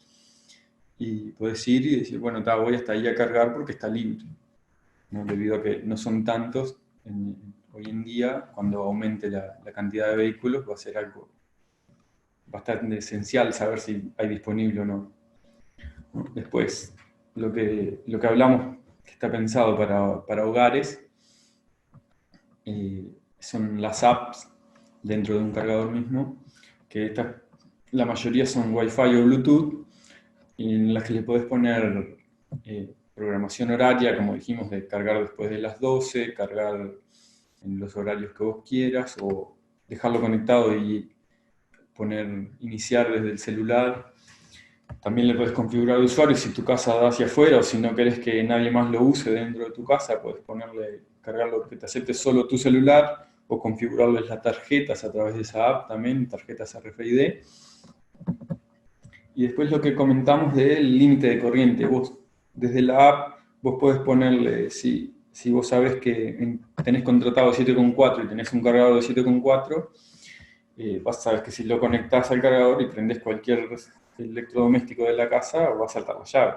[SPEAKER 1] y podés ir y decir, bueno, voy hasta ahí a cargar porque está libre, ¿no? Debido a que no son tantos, hoy en día, cuando aumente la cantidad de vehículos, va a ser algo bastante esencial saber si hay disponible o no. Después, lo que hablamos, que está pensado para hogares, son las apps dentro de un cargador mismo, que la mayoría son Wi-Fi o Bluetooth, en las que le podés poner programación horaria, como dijimos, de cargar después de las 12, cargar en los horarios que vos quieras, o dejarlo conectado y iniciar desde el celular. También le puedes configurar el usuario si tu casa da hacia afuera o si no querés que nadie más lo use dentro de tu casa, puedes cargarlo que te acepte solo tu celular o configurarles las tarjetas a través de esa app también, tarjetas RFID. Y después lo que comentamos del límite de corriente. Vos, desde la app, vos podés ponerle, si vos sabés que tenés contratado 7,4 y tenés un cargador de 7,4, vas a saber que si lo conectás al cargador y prendés cualquier electrodoméstico de la casa, va a saltar la llave.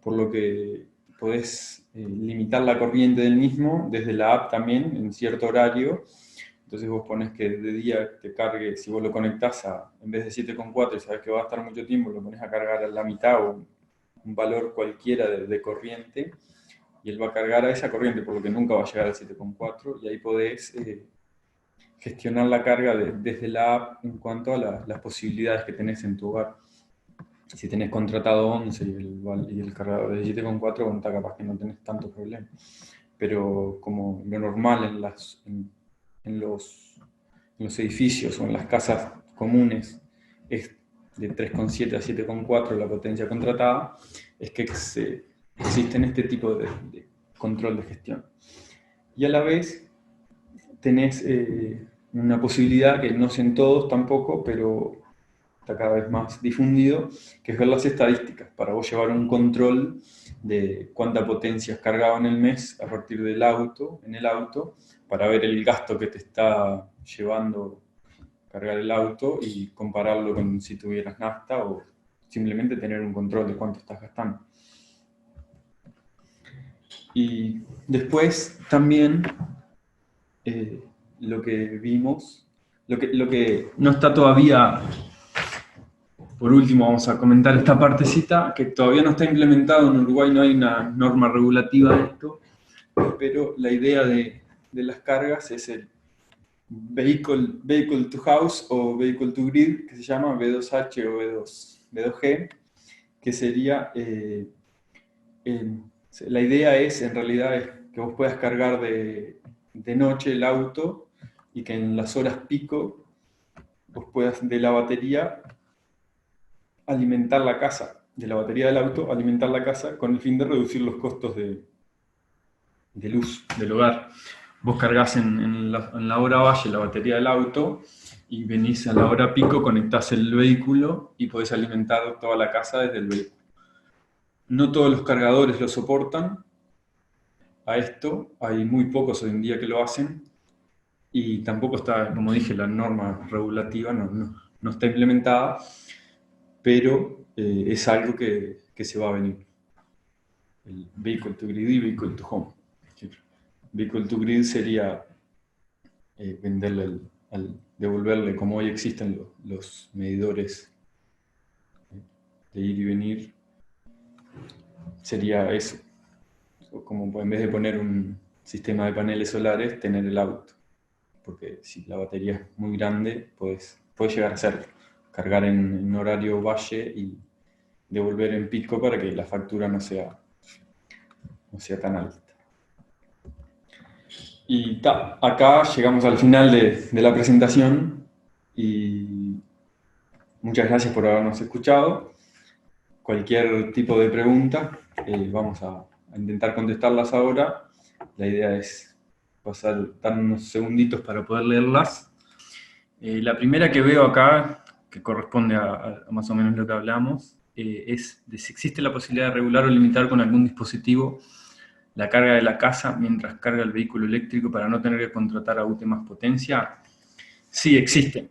[SPEAKER 1] Por lo que podés limitar la corriente del mismo desde la app también en cierto horario. Entonces vos pones que de día te cargue, si vos lo conectás en vez de 7,4 y sabes que va a estar mucho tiempo, lo pones a cargar a la mitad o un valor cualquiera de corriente, y él va a cargar a esa corriente, por lo que nunca va a llegar al 7,4, y ahí podés gestionar la carga desde la app en cuanto a las posibilidades que tenés en tu hogar. Si tenés contratado 11 y el cargador de 7,4, bueno, capaz que no tenés tanto problema. Pero como lo normal en los edificios o en las casas comunes es de 3,7 a 7,4 la potencia contratada, es que existen este tipo de control de gestión. Y a la vez tenés una posibilidad que no sé en todos tampoco, pero está cada vez más difundido, que es ver las estadísticas, para vos llevar un control de cuánta potencia has cargado en el mes a partir del auto, para ver el gasto que te está llevando cargar el auto y compararlo con si tuvieras nafta o simplemente tener un control de cuánto estás gastando. Y después también lo que vimos, lo que no está todavía. Por último, vamos a comentar esta partecita que todavía no está implementado. En Uruguay no hay una norma regulativa de esto, pero la idea de las cargas es el Vehicle to House o Vehicle to Grid, que se llama V2H o V2G, que sería, la idea es, en realidad, es que vos puedas cargar de noche el auto y que en las horas pico vos puedas de la batería alimentar la casa, de la batería del auto, alimentar la casa con el fin de reducir los costos de luz del hogar. Vos cargas en la hora valle la batería del auto y venís a la hora pico, conectás el vehículo y podés alimentar toda la casa desde el vehículo. No todos los cargadores lo soportan a esto, hay muy pocos hoy en día que lo hacen y tampoco está, como dije, la norma regulativa no está implementada, pero es algo que se va a venir. El Vehicle to Grid y Vehicle to Home. Vehicle to Grid sería devolverle, como hoy existen los medidores de ir y venir, sería eso. O como en vez de poner un sistema de paneles solares, tener el auto. Porque si la batería es muy grande, puede llegar a ser cargar en horario valle y devolver en pico para que la factura no sea tan alta. Y acá llegamos al final de la presentación y muchas gracias por habernos escuchado. Cualquier tipo de pregunta, vamos a intentar contestarlas ahora. La idea es dar unos segunditos para poder leerlas. La primera que veo acá, que corresponde a más o menos lo que hablamos, es de si existe la posibilidad de regular o limitar con algún dispositivo la carga de la casa mientras carga el vehículo eléctrico para no tener que contratar a UTE más potencia. Sí, existe.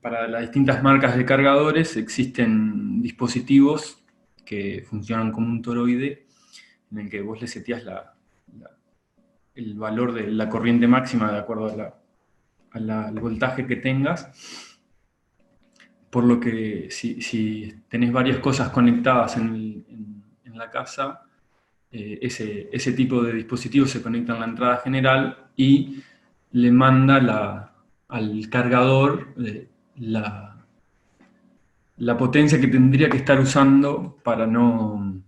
[SPEAKER 1] Para las distintas marcas de cargadores existen dispositivos que funcionan como un toroide en el que vos le seteás el valor de la corriente máxima de acuerdo al voltaje que tengas, por lo que si tenés varias cosas conectadas en la casa, ese tipo de dispositivo se conecta en la entrada general y le manda al cargador la potencia que tendría que estar usando para no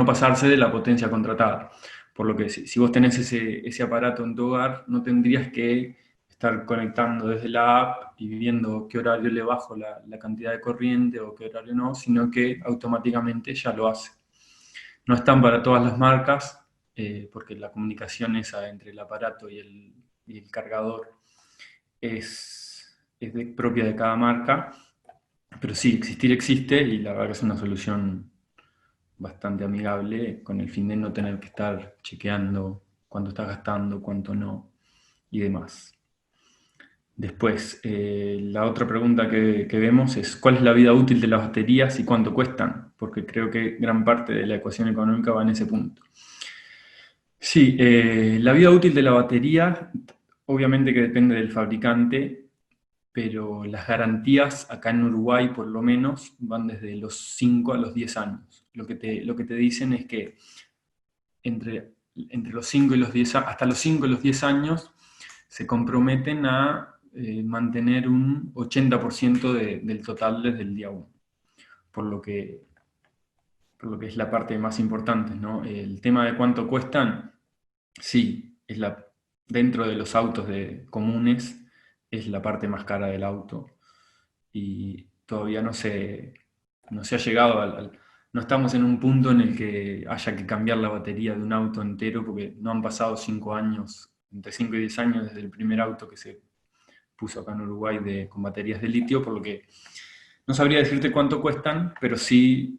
[SPEAKER 1] pasarse de la potencia contratada. Por lo que si vos tenés ese aparato en tu hogar, no tendrías que estar conectando desde la app y viendo qué horario le bajo la cantidad de corriente o qué horario no, sino que automáticamente ya lo hace. No están para todas las marcas, porque la comunicación esa entre el aparato y el cargador es propia de cada marca, pero sí, existir existe y la verdad que es una solución bastante amigable con el fin de no tener que estar chequeando cuánto estás gastando, cuánto no y demás. Después, la otra pregunta que vemos es ¿cuál es la vida útil de las baterías y cuánto cuestan? Porque creo que gran parte de la ecuación económica va en ese punto. Sí, la vida útil de la batería obviamente que depende del fabricante, pero las garantías acá en Uruguay por lo menos van desde los 5 a los 10 años. Lo que te dicen es que entre los 5 y los 10, hasta los 5 y los 10 años se comprometen a mantener un 80% del total desde el día 1, por lo que, por lo que es la parte más importante, ¿no? El tema de cuánto cuestan, sí, dentro de los autos comunes es la parte más cara del auto y todavía no se ha llegado no estamos en un punto en el que haya que cambiar la batería de un auto entero porque no han pasado 5 años, entre 5 y 10 años desde el primer auto que se puso acá en Uruguay con baterías de litio, por lo que no sabría decirte cuánto cuestan, pero sí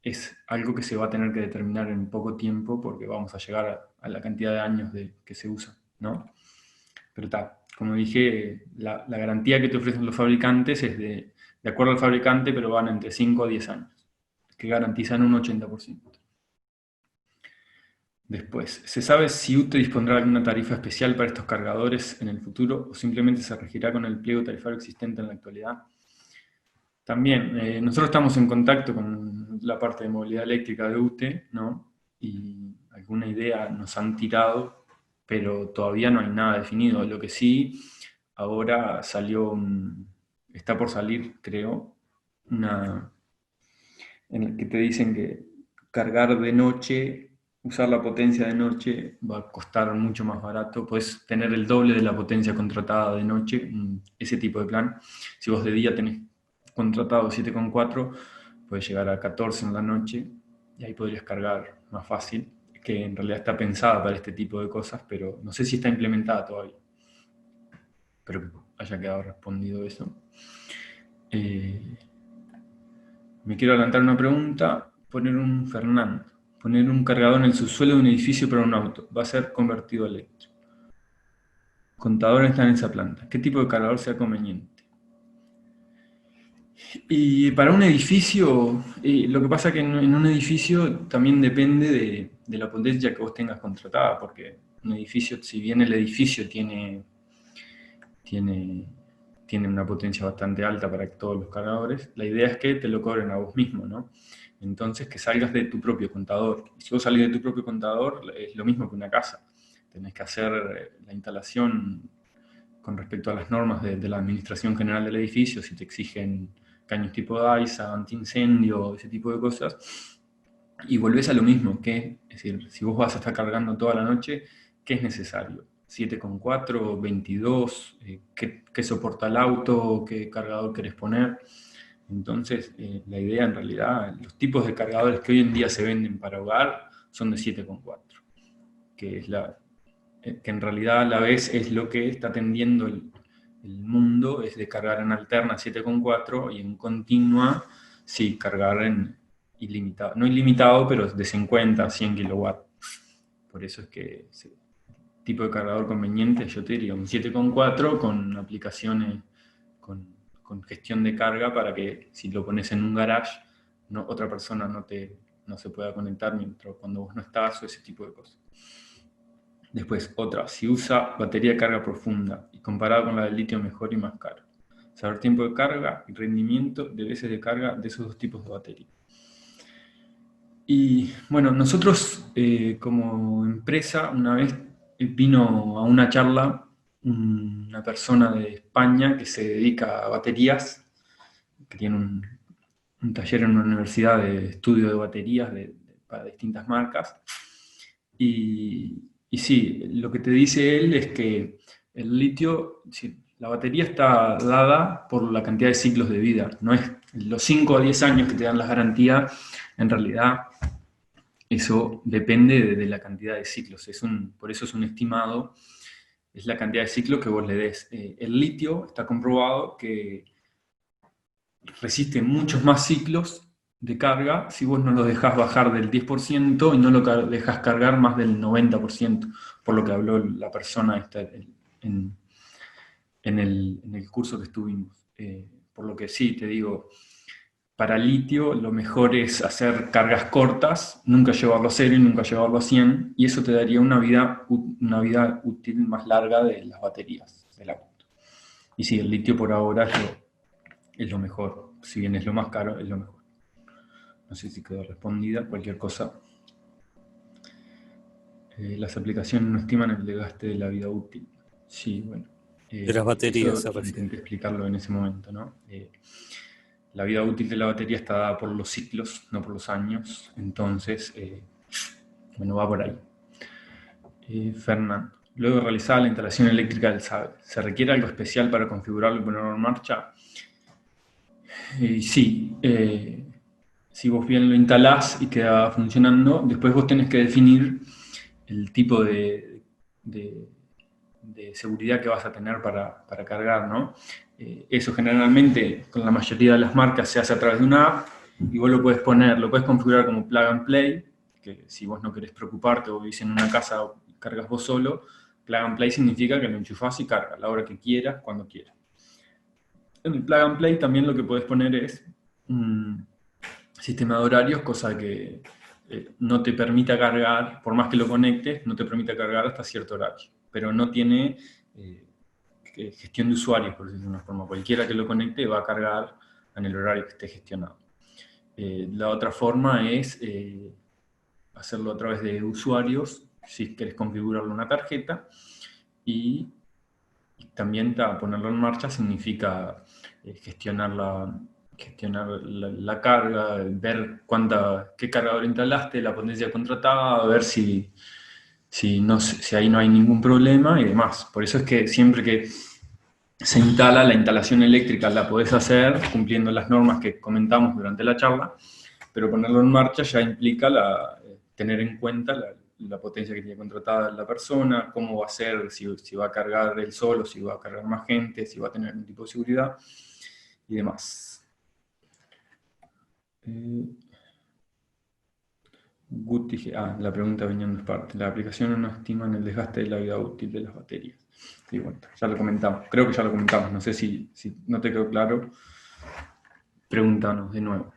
[SPEAKER 1] es algo que se va a tener que determinar en poco tiempo porque vamos a llegar a la cantidad de años que se usa, ¿no? Pero está, como dije, la garantía que te ofrecen los fabricantes es de acuerdo al fabricante, pero van entre 5 a 10 años, que garantizan un 80%. Después, ¿se sabe si UTE dispondrá de alguna tarifa especial para estos cargadores en el futuro o simplemente se regirá con el pliego tarifario existente en la actualidad? También, nosotros estamos en contacto con la parte de movilidad eléctrica de UTE, ¿no? Y alguna idea nos han tirado, pero todavía no hay nada definido. Lo que sí, ahora está por salir, creo, en el que te dicen que cargar de noche, usar la potencia de noche va a costar mucho más barato, puedes tener el doble de la potencia contratada de noche, ese tipo de plan. Si vos de día tenés contratado 7,4, puedes llegar a 14 en la noche y ahí podrías cargar más fácil, que en realidad está pensada para este tipo de cosas, pero no sé si está implementada todavía. Espero que haya quedado respondido eso. Me quiero adelantar una pregunta. Poner un cargador en el subsuelo de un edificio para un auto. Va a ser convertido a eléctrico. Contador está en esa planta. ¿Qué tipo de cargador sea conveniente? Y para un edificio, lo que pasa que en un edificio también depende de la potencia que vos tengas contratada, porque un edificio, si bien el edificio tiene, tiene una potencia bastante alta para todos los cargadores, la idea es que te lo cobren a vos mismo, ¿no? Entonces, que salgas de tu propio contador. Y si vos salís de tu propio contador, es lo mismo que una casa. Tenés que hacer la instalación con respecto a las normas de la Administración General del Edificio, si te exigen caños tipo DAISA, antiincendio, ese tipo de cosas. Y volvés a lo mismo, es decir, si vos vas a estar cargando toda la noche, ¿qué es necesario? 7,4, 22, ¿qué soporta el auto? ¿Qué cargador querés poner? Entonces, la idea en realidad, los tipos de cargadores que hoy en día se venden para hogar son de 7,4, que es que en realidad a la vez es lo que está tendiendo el mundo, es de cargar en alterna 7,4 y en continua, sí, cargar en ilimitado, no ilimitado, pero de 50 a 100 kilowatts. Por eso es que ese tipo de cargador conveniente, yo te diría un 7,4 con aplicaciones, con gestión de carga para que si lo pones en un garage, otra persona no se pueda conectar mientras cuando vos no estás o ese tipo de cosas. Después, otra, si usa batería de carga profunda y comparado con la del litio mejor y más caro. Saber tiempo de carga y rendimiento de veces de carga de esos dos tipos de batería. Y bueno, nosotros como empresa, una vez vino a una charla una persona de España que se dedica a baterías, que tiene un taller en una universidad de estudio de baterías para distintas marcas. Y sí, lo que te dice él es que el litio, sí, la batería está dada por la cantidad de ciclos de vida. No es los 5 a 10 años que te dan las garantías, en realidad eso depende de la cantidad de ciclos. Por eso es un estimado, es la cantidad de ciclos que vos le des. El litio está comprobado que resiste muchos más ciclos de carga si vos no lo dejás bajar del 10% y no lo dejás cargar más del 90%, por lo que habló la persona esta en el curso que estuvimos. Por lo que sí, te digo, para litio lo mejor es hacer cargas cortas, nunca llevarlo a 0 y nunca llevarlo a 100, y eso te daría una vida útil más larga de las baterías del auto. Y sí, el litio por ahora es lo mejor, si bien es lo más caro, es lo mejor. No sé si quedó respondida, cualquier cosa. Las aplicaciones no estiman el desgaste de la vida útil. Sí, bueno.
[SPEAKER 2] De las baterías se
[SPEAKER 1] eso
[SPEAKER 2] refiere.
[SPEAKER 1] intenté explicarlo en ese momento, ¿no? La vida útil de la batería está dada por los ciclos, no por los años. Entonces, bueno, va por ahí. Fernando. Luego de realizar la instalación eléctrica del SAB, ¿se requiere algo especial para configurarlo y ponerlo en marcha? Sí. Si vos bien lo instalás y queda funcionando, después vos tenés que definir el tipo de seguridad que vas a tener para cargar, ¿no? Eso generalmente con la mayoría de las marcas se hace a través de una app y vos lo puedes configurar como plug and play, que si vos no querés preocuparte o vivís en una casa o cargas vos solo, plug and play significa que lo enchufás y carga a la hora que quieras, cuando quieras. En el plug and play también lo que podés poner es un sistema de horarios, cosa que no te permita cargar, por más que lo conectes, no te permite cargar hasta cierto horario, pero no tiene gestión de usuarios, por decirlo de una forma. Cualquiera que lo conecte va a cargar en el horario que esté gestionado. La otra forma es hacerlo a través de usuarios, si querés configurarlo en una tarjeta, y también ponerlo en marcha significa gestionar la carga, ver qué cargador instalaste, la potencia contratada, ver si ahí no hay ningún problema y demás. Por eso es que siempre que se instala la instalación eléctrica la podés hacer cumpliendo las normas que comentamos durante la charla, pero ponerlo en marcha ya implica tener en cuenta la potencia que tiene contratada la persona, cómo va a ser, si va a cargar él solo, si va a cargar más gente, si va a tener un tipo de seguridad y demás. Guti, la pregunta venía en dos partes. Las aplicaciones no estiman el desgaste de la vida útil de las baterías. Y bueno, ya lo comentamos. Creo que ya lo comentamos. No sé si no te quedó claro. Pregúntanos de nuevo.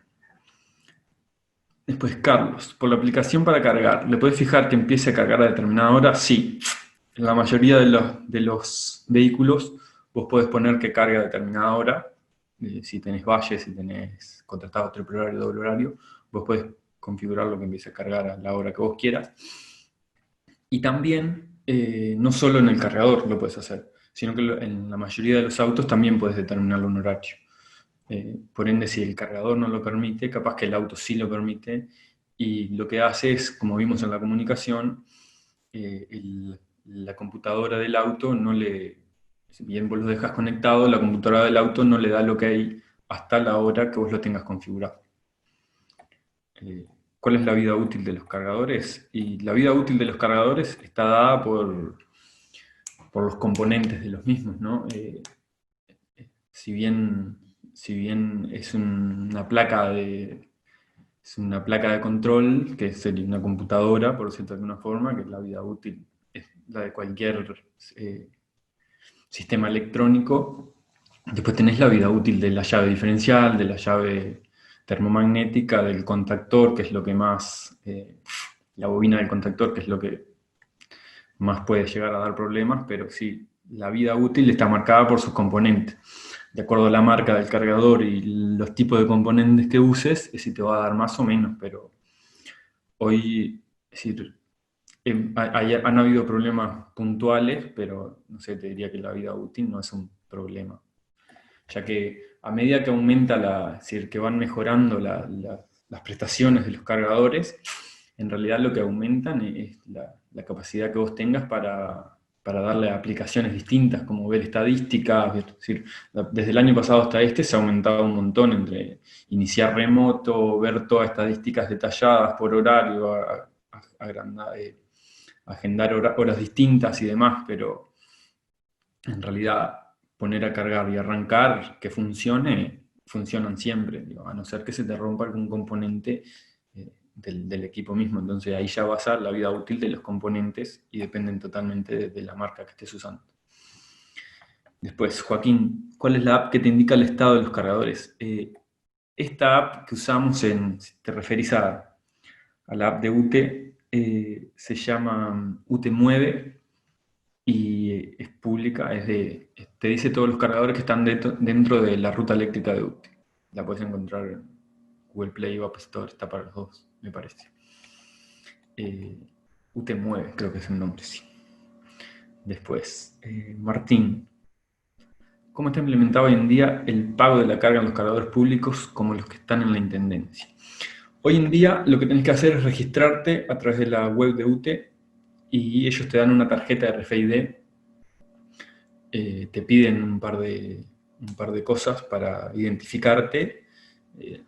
[SPEAKER 1] Después, Carlos, por la aplicación para cargar, ¿le puedes fijar que empiece a cargar a determinada hora? Sí. En la mayoría de los vehículos vos podés poner que cargue a determinada hora. Si tenés valles, si tenés contratado triple horario, doble horario, vos podés configurar lo que empiece a cargar a la hora que vos quieras. Y también, no solo en el cargador lo puedes hacer, sino que en la mayoría de los autos también puedes determinarlo en horario. Por ende, si el cargador no lo permite, capaz que el auto sí lo permite y lo que hace es, como vimos en la comunicación, la computadora del auto no le, si bien vos lo dejas conectado, la computadora del auto no le da el OK hasta la hora que vos lo tengas configurado. ¿Cuál es la vida útil de los cargadores? Y la vida útil de los cargadores está dada por los componentes de los mismos, ¿no? Si bien es una placa de control, que sería una computadora, por decirlo de alguna forma, que la vida útil es la de cualquier sistema electrónico. Después tenés la vida útil de la llave diferencial, de la llave termomagnética, del contactor, que es lo que más, la bobina del contactor, que es lo que más puede llegar a dar problemas, pero sí, la vida útil está marcada por sus componentes. De acuerdo a la marca del cargador y los tipos de componentes que uses, si te va a dar más o menos, pero hoy, es decir, han habido problemas puntuales, pero no sé, te diría que la vida útil no es un problema, ya que a medida que aumenta es decir, que van mejorando las prestaciones de los cargadores, en realidad lo que aumentan es la capacidad que vos tengas para darle a aplicaciones distintas, como ver estadísticas. Es decir, desde el año pasado hasta este se ha aumentado un montón entre iniciar remoto, ver todas estadísticas detalladas por horario, agendar horas distintas y demás, pero en realidad poner a cargar y arrancar que funcionan siempre, digo, a no ser que se te rompa algún componente del equipo mismo. Entonces ahí ya vas a la vida útil de los componentes y dependen totalmente de la marca que estés usando. Después, Joaquín, ¿cuál es la app que te indica el estado de los cargadores? Esta app que usamos, si te referís a la app de UTE, se llama UTE Mueve y es pública, te dice todos los cargadores que están dentro de la ruta eléctrica de UTE. La puedes encontrar en Google Play o App Store, está para los dos, me parece. UTE Mueve, creo que es el nombre, sí. Después, Martín, ¿cómo está implementado hoy en día el pago de la carga en los cargadores públicos como los que están en la Intendencia? Hoy en día lo que tenés que hacer es registrarte a través de la web de UTE y ellos te dan una tarjeta de RFID. Te piden un par de cosas para identificarte.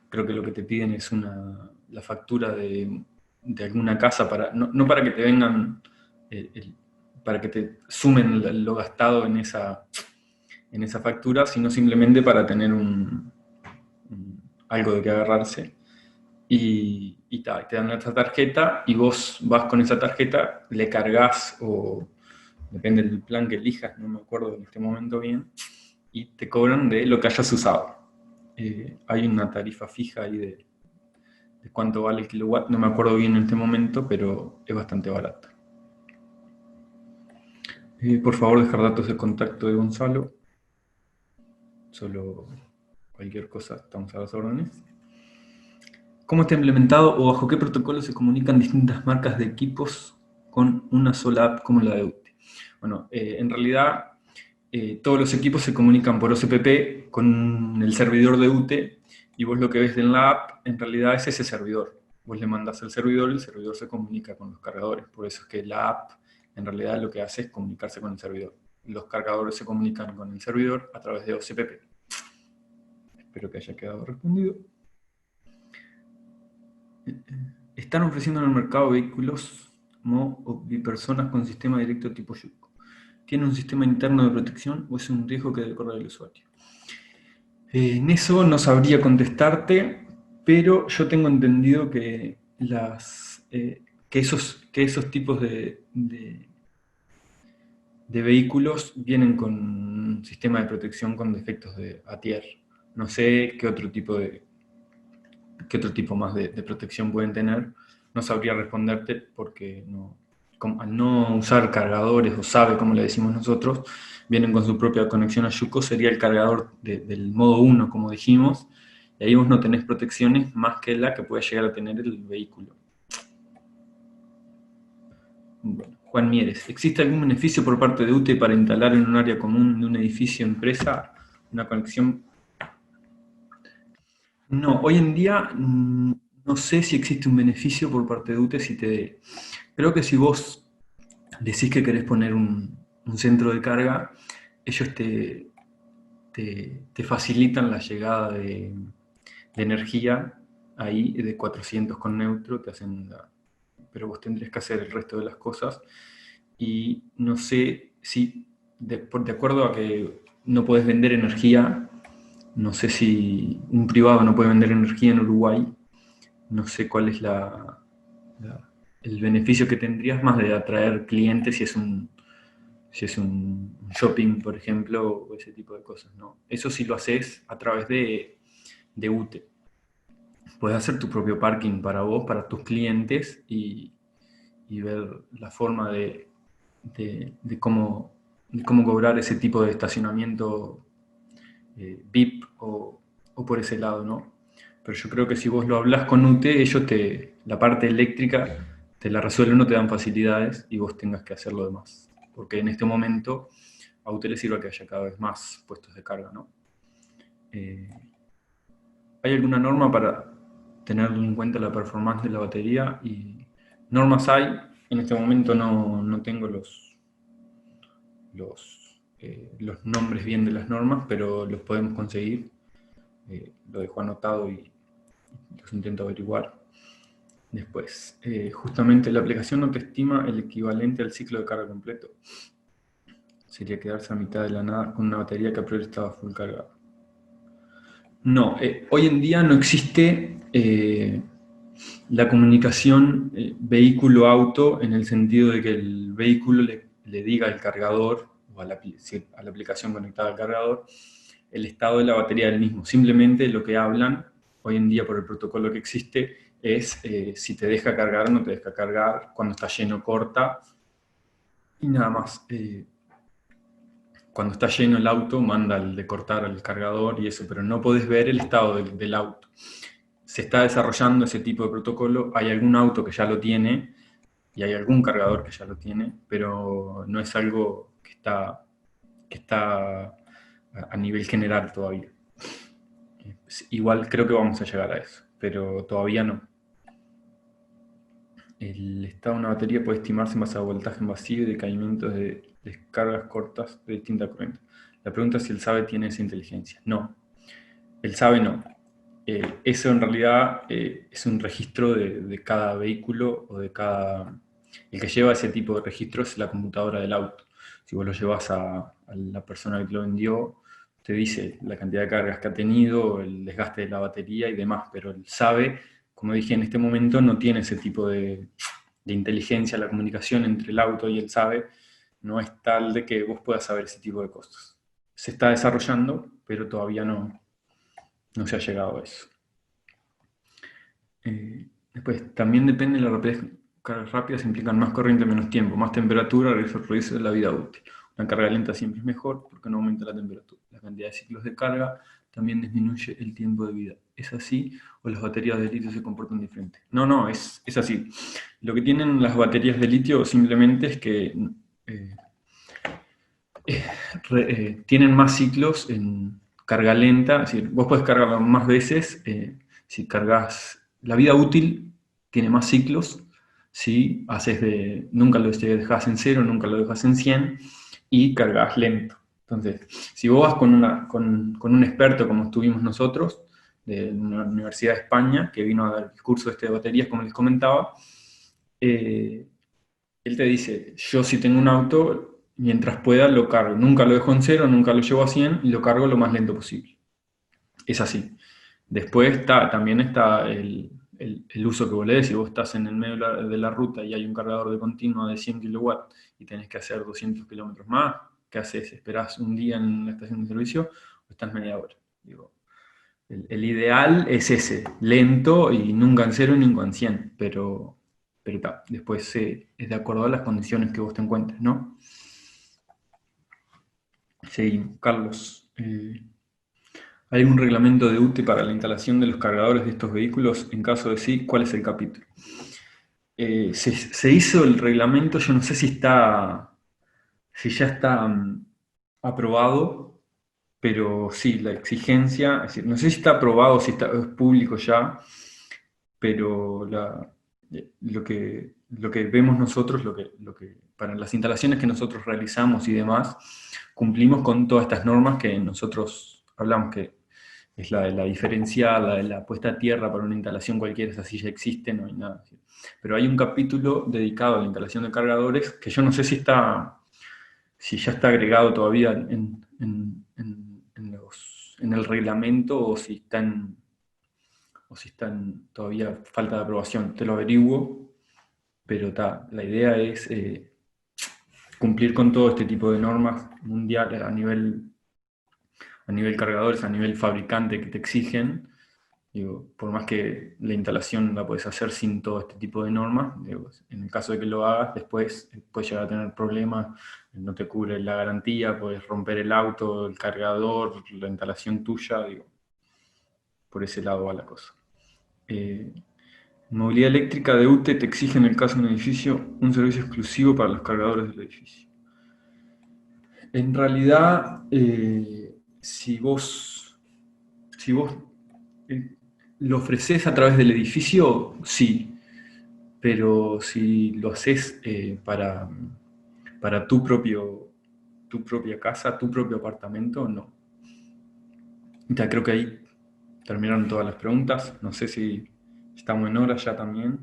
[SPEAKER 1] Creo que lo que te piden es la factura de alguna casa, no para que te vengan, para que te sumen lo gastado en esa factura, sino simplemente para tener algo de que agarrarse. Y te dan esta tarjeta y vos vas con esa tarjeta, le cargas, o depende del plan que elijas, no me acuerdo en este momento bien, y te cobran de lo que hayas usado. Hay una tarifa fija ahí de cuánto vale el kilowatt, no me acuerdo bien en este momento, pero es bastante barato. Por favor, dejar datos de contacto de Gonzalo. Solo cualquier cosa, estamos a las órdenes. ¿Cómo está implementado o bajo qué protocolo se comunican distintas marcas de equipos con una sola app como la de UTE? Bueno, en realidad todos los equipos se comunican por OCPP con el servidor de UTE y vos lo que ves en la app en realidad es ese servidor. Vos le mandás al servidor y el servidor se comunica con los cargadores. Por eso es que la app en realidad lo que hace es comunicarse con el servidor. Los cargadores se comunican con el servidor a través de OCPP. Espero que haya quedado respondido. Están ofreciendo en el mercado vehículos bipersonas con sistema directo tipo Yuko. ¿Tiene un sistema interno de protección o es un riesgo que debe correr el usuario? En eso no sabría contestarte, pero yo tengo entendido que esos tipos de vehículos vienen con un sistema de protección con defectos de ATIER. No sé qué otro tipo más de protección pueden tener. No sabría responderte porque al no usar cargadores o SABE, como le decimos nosotros, vienen con su propia conexión a Yuko, sería el cargador del modo 1, como dijimos, y ahí vos no tenés protecciones más que la que pueda llegar a tener el vehículo. Bueno, Juan Mieres, ¿existe algún beneficio por parte de UTE para instalar en un área común de un edificio empresa una conexión? No, hoy en día no sé si existe un beneficio por parte de UTE si te... Creo que si vos decís que querés poner un centro de carga, ellos te facilitan la llegada de energía ahí de 400 con neutro, te hacen pero vos tendrías que hacer el resto de las cosas. Y no sé si, de acuerdo a que no podés vender energía, no sé si un privado no puede vender energía en Uruguay, no sé cuál es el beneficio que tendrías más de atraer clientes si es un shopping, por ejemplo, o ese tipo de cosas, ¿no? Eso sí lo haces a través de UTE. Puedes hacer tu propio parking para vos, para tus clientes y ver la forma de cómo cobrar ese tipo de estacionamiento VIP o por ese lado, ¿no? Pero yo creo que si vos lo hablas con UTE, ellos la parte eléctrica te la resuelven, no te dan facilidades y vos tengas que hacer lo demás. Porque en este momento a UTE le sirve que haya cada vez más puestos de carga, ¿no? ¿Hay alguna norma para tener en cuenta la performance de la batería? Y normas hay, en este momento no tengo los nombres bien de las normas, pero los podemos conseguir. Lo dejo anotado y los intento averiguar. Después, justamente la aplicación no te estima el equivalente al ciclo de carga completo. Sería quedarse a mitad de la nada con una batería que a priori estaba full cargada. No, hoy en día no existe la comunicación vehículo-auto en el sentido de que el vehículo le diga al cargador o a la aplicación conectada al cargador el estado de la batería del mismo. Simplemente lo que hablan hoy en día por el protocolo que existe es si te deja cargar o no te deja cargar, cuando está lleno corta y nada más. Cuando está lleno el auto manda el de cortar al cargador y eso, pero no podés ver el estado del auto. Se está desarrollando ese tipo de protocolo, hay algún auto que ya lo tiene y hay algún cargador que ya lo tiene, pero no es algo que está a nivel general todavía. Igual creo que vamos a llegar a eso, pero todavía no. El estado de una batería puede estimarse en base a voltaje en vacío y decaimientos de descargas cortas de distinta corriente. La pregunta es si el SABE tiene esa inteligencia. No, el SABE no. Eso en realidad es un registro de cada vehículo o de cada... El que lleva ese tipo de registros es la computadora del auto. Si vos lo llevas a la persona que lo vendió, te dice la cantidad de cargas que ha tenido, el desgaste de la batería y demás, pero el SABE, como dije en este momento, no tiene ese tipo de inteligencia. La comunicación entre el auto y el SABE no es tal de que vos puedas saber ese tipo de cosas. Se está desarrollando, pero todavía no se ha llegado a eso. Después, también depende de la rapidez. Cargas rápidas implican más corriente, menos tiempo, más temperatura, reduce la vida útil. Una carga lenta siempre es mejor porque no aumenta la temperatura. La cantidad de ciclos de carga también disminuye el tiempo de vida. ¿Es así o las baterías de litio se comportan diferente? No, es así. Lo que tienen las baterías de litio simplemente es que tienen más ciclos en carga lenta. Es decir, vos podés cargarlo más veces si cargas. La vida útil tiene más ciclos si nunca lo dejas en 0, nunca lo dejas en 100 y cargas lento. Entonces, si vos vas con un experto como estuvimos nosotros, de una universidad de España, que vino a dar el curso de baterías, como les comentaba, él te dice, yo si tengo un auto, mientras pueda lo cargo. Nunca lo dejo en 0, nunca lo llevo a 100 y lo cargo lo más lento posible. Es así. Después también está el uso que vos le des. Si vos estás en el medio de la ruta y hay un cargador de continuo de 100 kW y tenés que hacer 200 kilómetros más, ¿qué haces? ¿Esperás un día en la estación de servicio o estás media hora? Digo, el ideal es ese, lento y nunca en 0 y nunca en 100, pero después es de acuerdo a las condiciones que vos te encuentres, ¿no? Sí, Carlos. ¿Hay un reglamento de UTE para la instalación de los cargadores de estos vehículos? En caso de sí, ¿cuál es el capítulo? Se hizo el reglamento, yo no sé si ya está aprobado, pero sí, la exigencia, es decir, no sé si está aprobado, si es público ya, pero lo que vemos nosotros, para las instalaciones que nosotros realizamos y demás, cumplimos con todas estas normas que nosotros hablamos, que es la de la diferencial, la de la puesta a tierra para una instalación cualquiera, esa sí ya existe, no hay nada así. Pero hay un capítulo dedicado a la instalación de cargadores, que yo no sé si ya está agregado todavía en el reglamento o si están todavía falta de aprobación. Te lo averiguo, pero la idea es cumplir con todo este tipo de normas mundiales a nivel cargadores, a nivel fabricante que te exigen. Digo, por más que la instalación la puedes hacer sin todo este tipo de normas, digo, en el caso de que lo hagas, después puedes llegar a tener problemas, no te cubre la garantía, puedes romper el auto, el cargador, la instalación tuya, digo, por ese lado va la cosa. Movilidad eléctrica de UTE te exige en el caso de un edificio un servicio exclusivo para los cargadores del edificio. En realidad, si vos lo ofreces a través del edificio, sí, pero si lo haces para tu propia casa, tu propio apartamento, no. Ya creo que ahí terminaron todas las preguntas. No sé si estamos en hora ya también.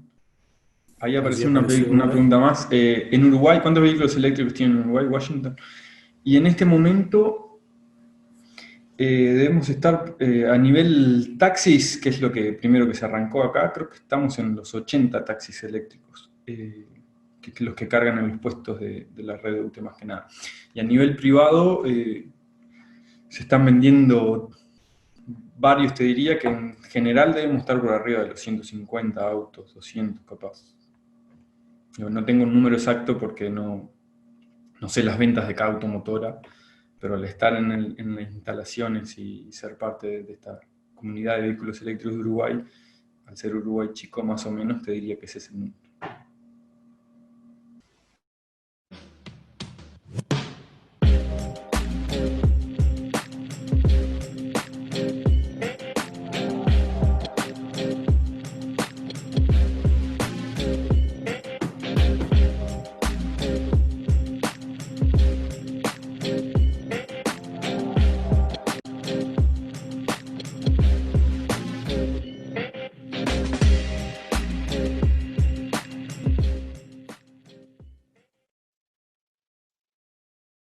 [SPEAKER 1] Ahí apareció una pregunta más. En Uruguay, ¿cuántos vehículos eléctricos tienen en Uruguay, Washington? Y en este momento debemos estar a nivel taxis, que es lo primero que se arrancó acá, creo que estamos en los 80 taxis eléctricos, que los que cargan en los puestos de la red de UTE más que nada. Y a nivel privado se están vendiendo varios, te diría que en general debemos estar por arriba de los 150 autos, 200 capaz. No tengo un número exacto porque no sé las ventas de cada automotora, pero al estar en las instalaciones y ser parte de esta comunidad de vehículos eléctricos de Uruguay, al ser Uruguay chico más o menos, te diría que ese es el número.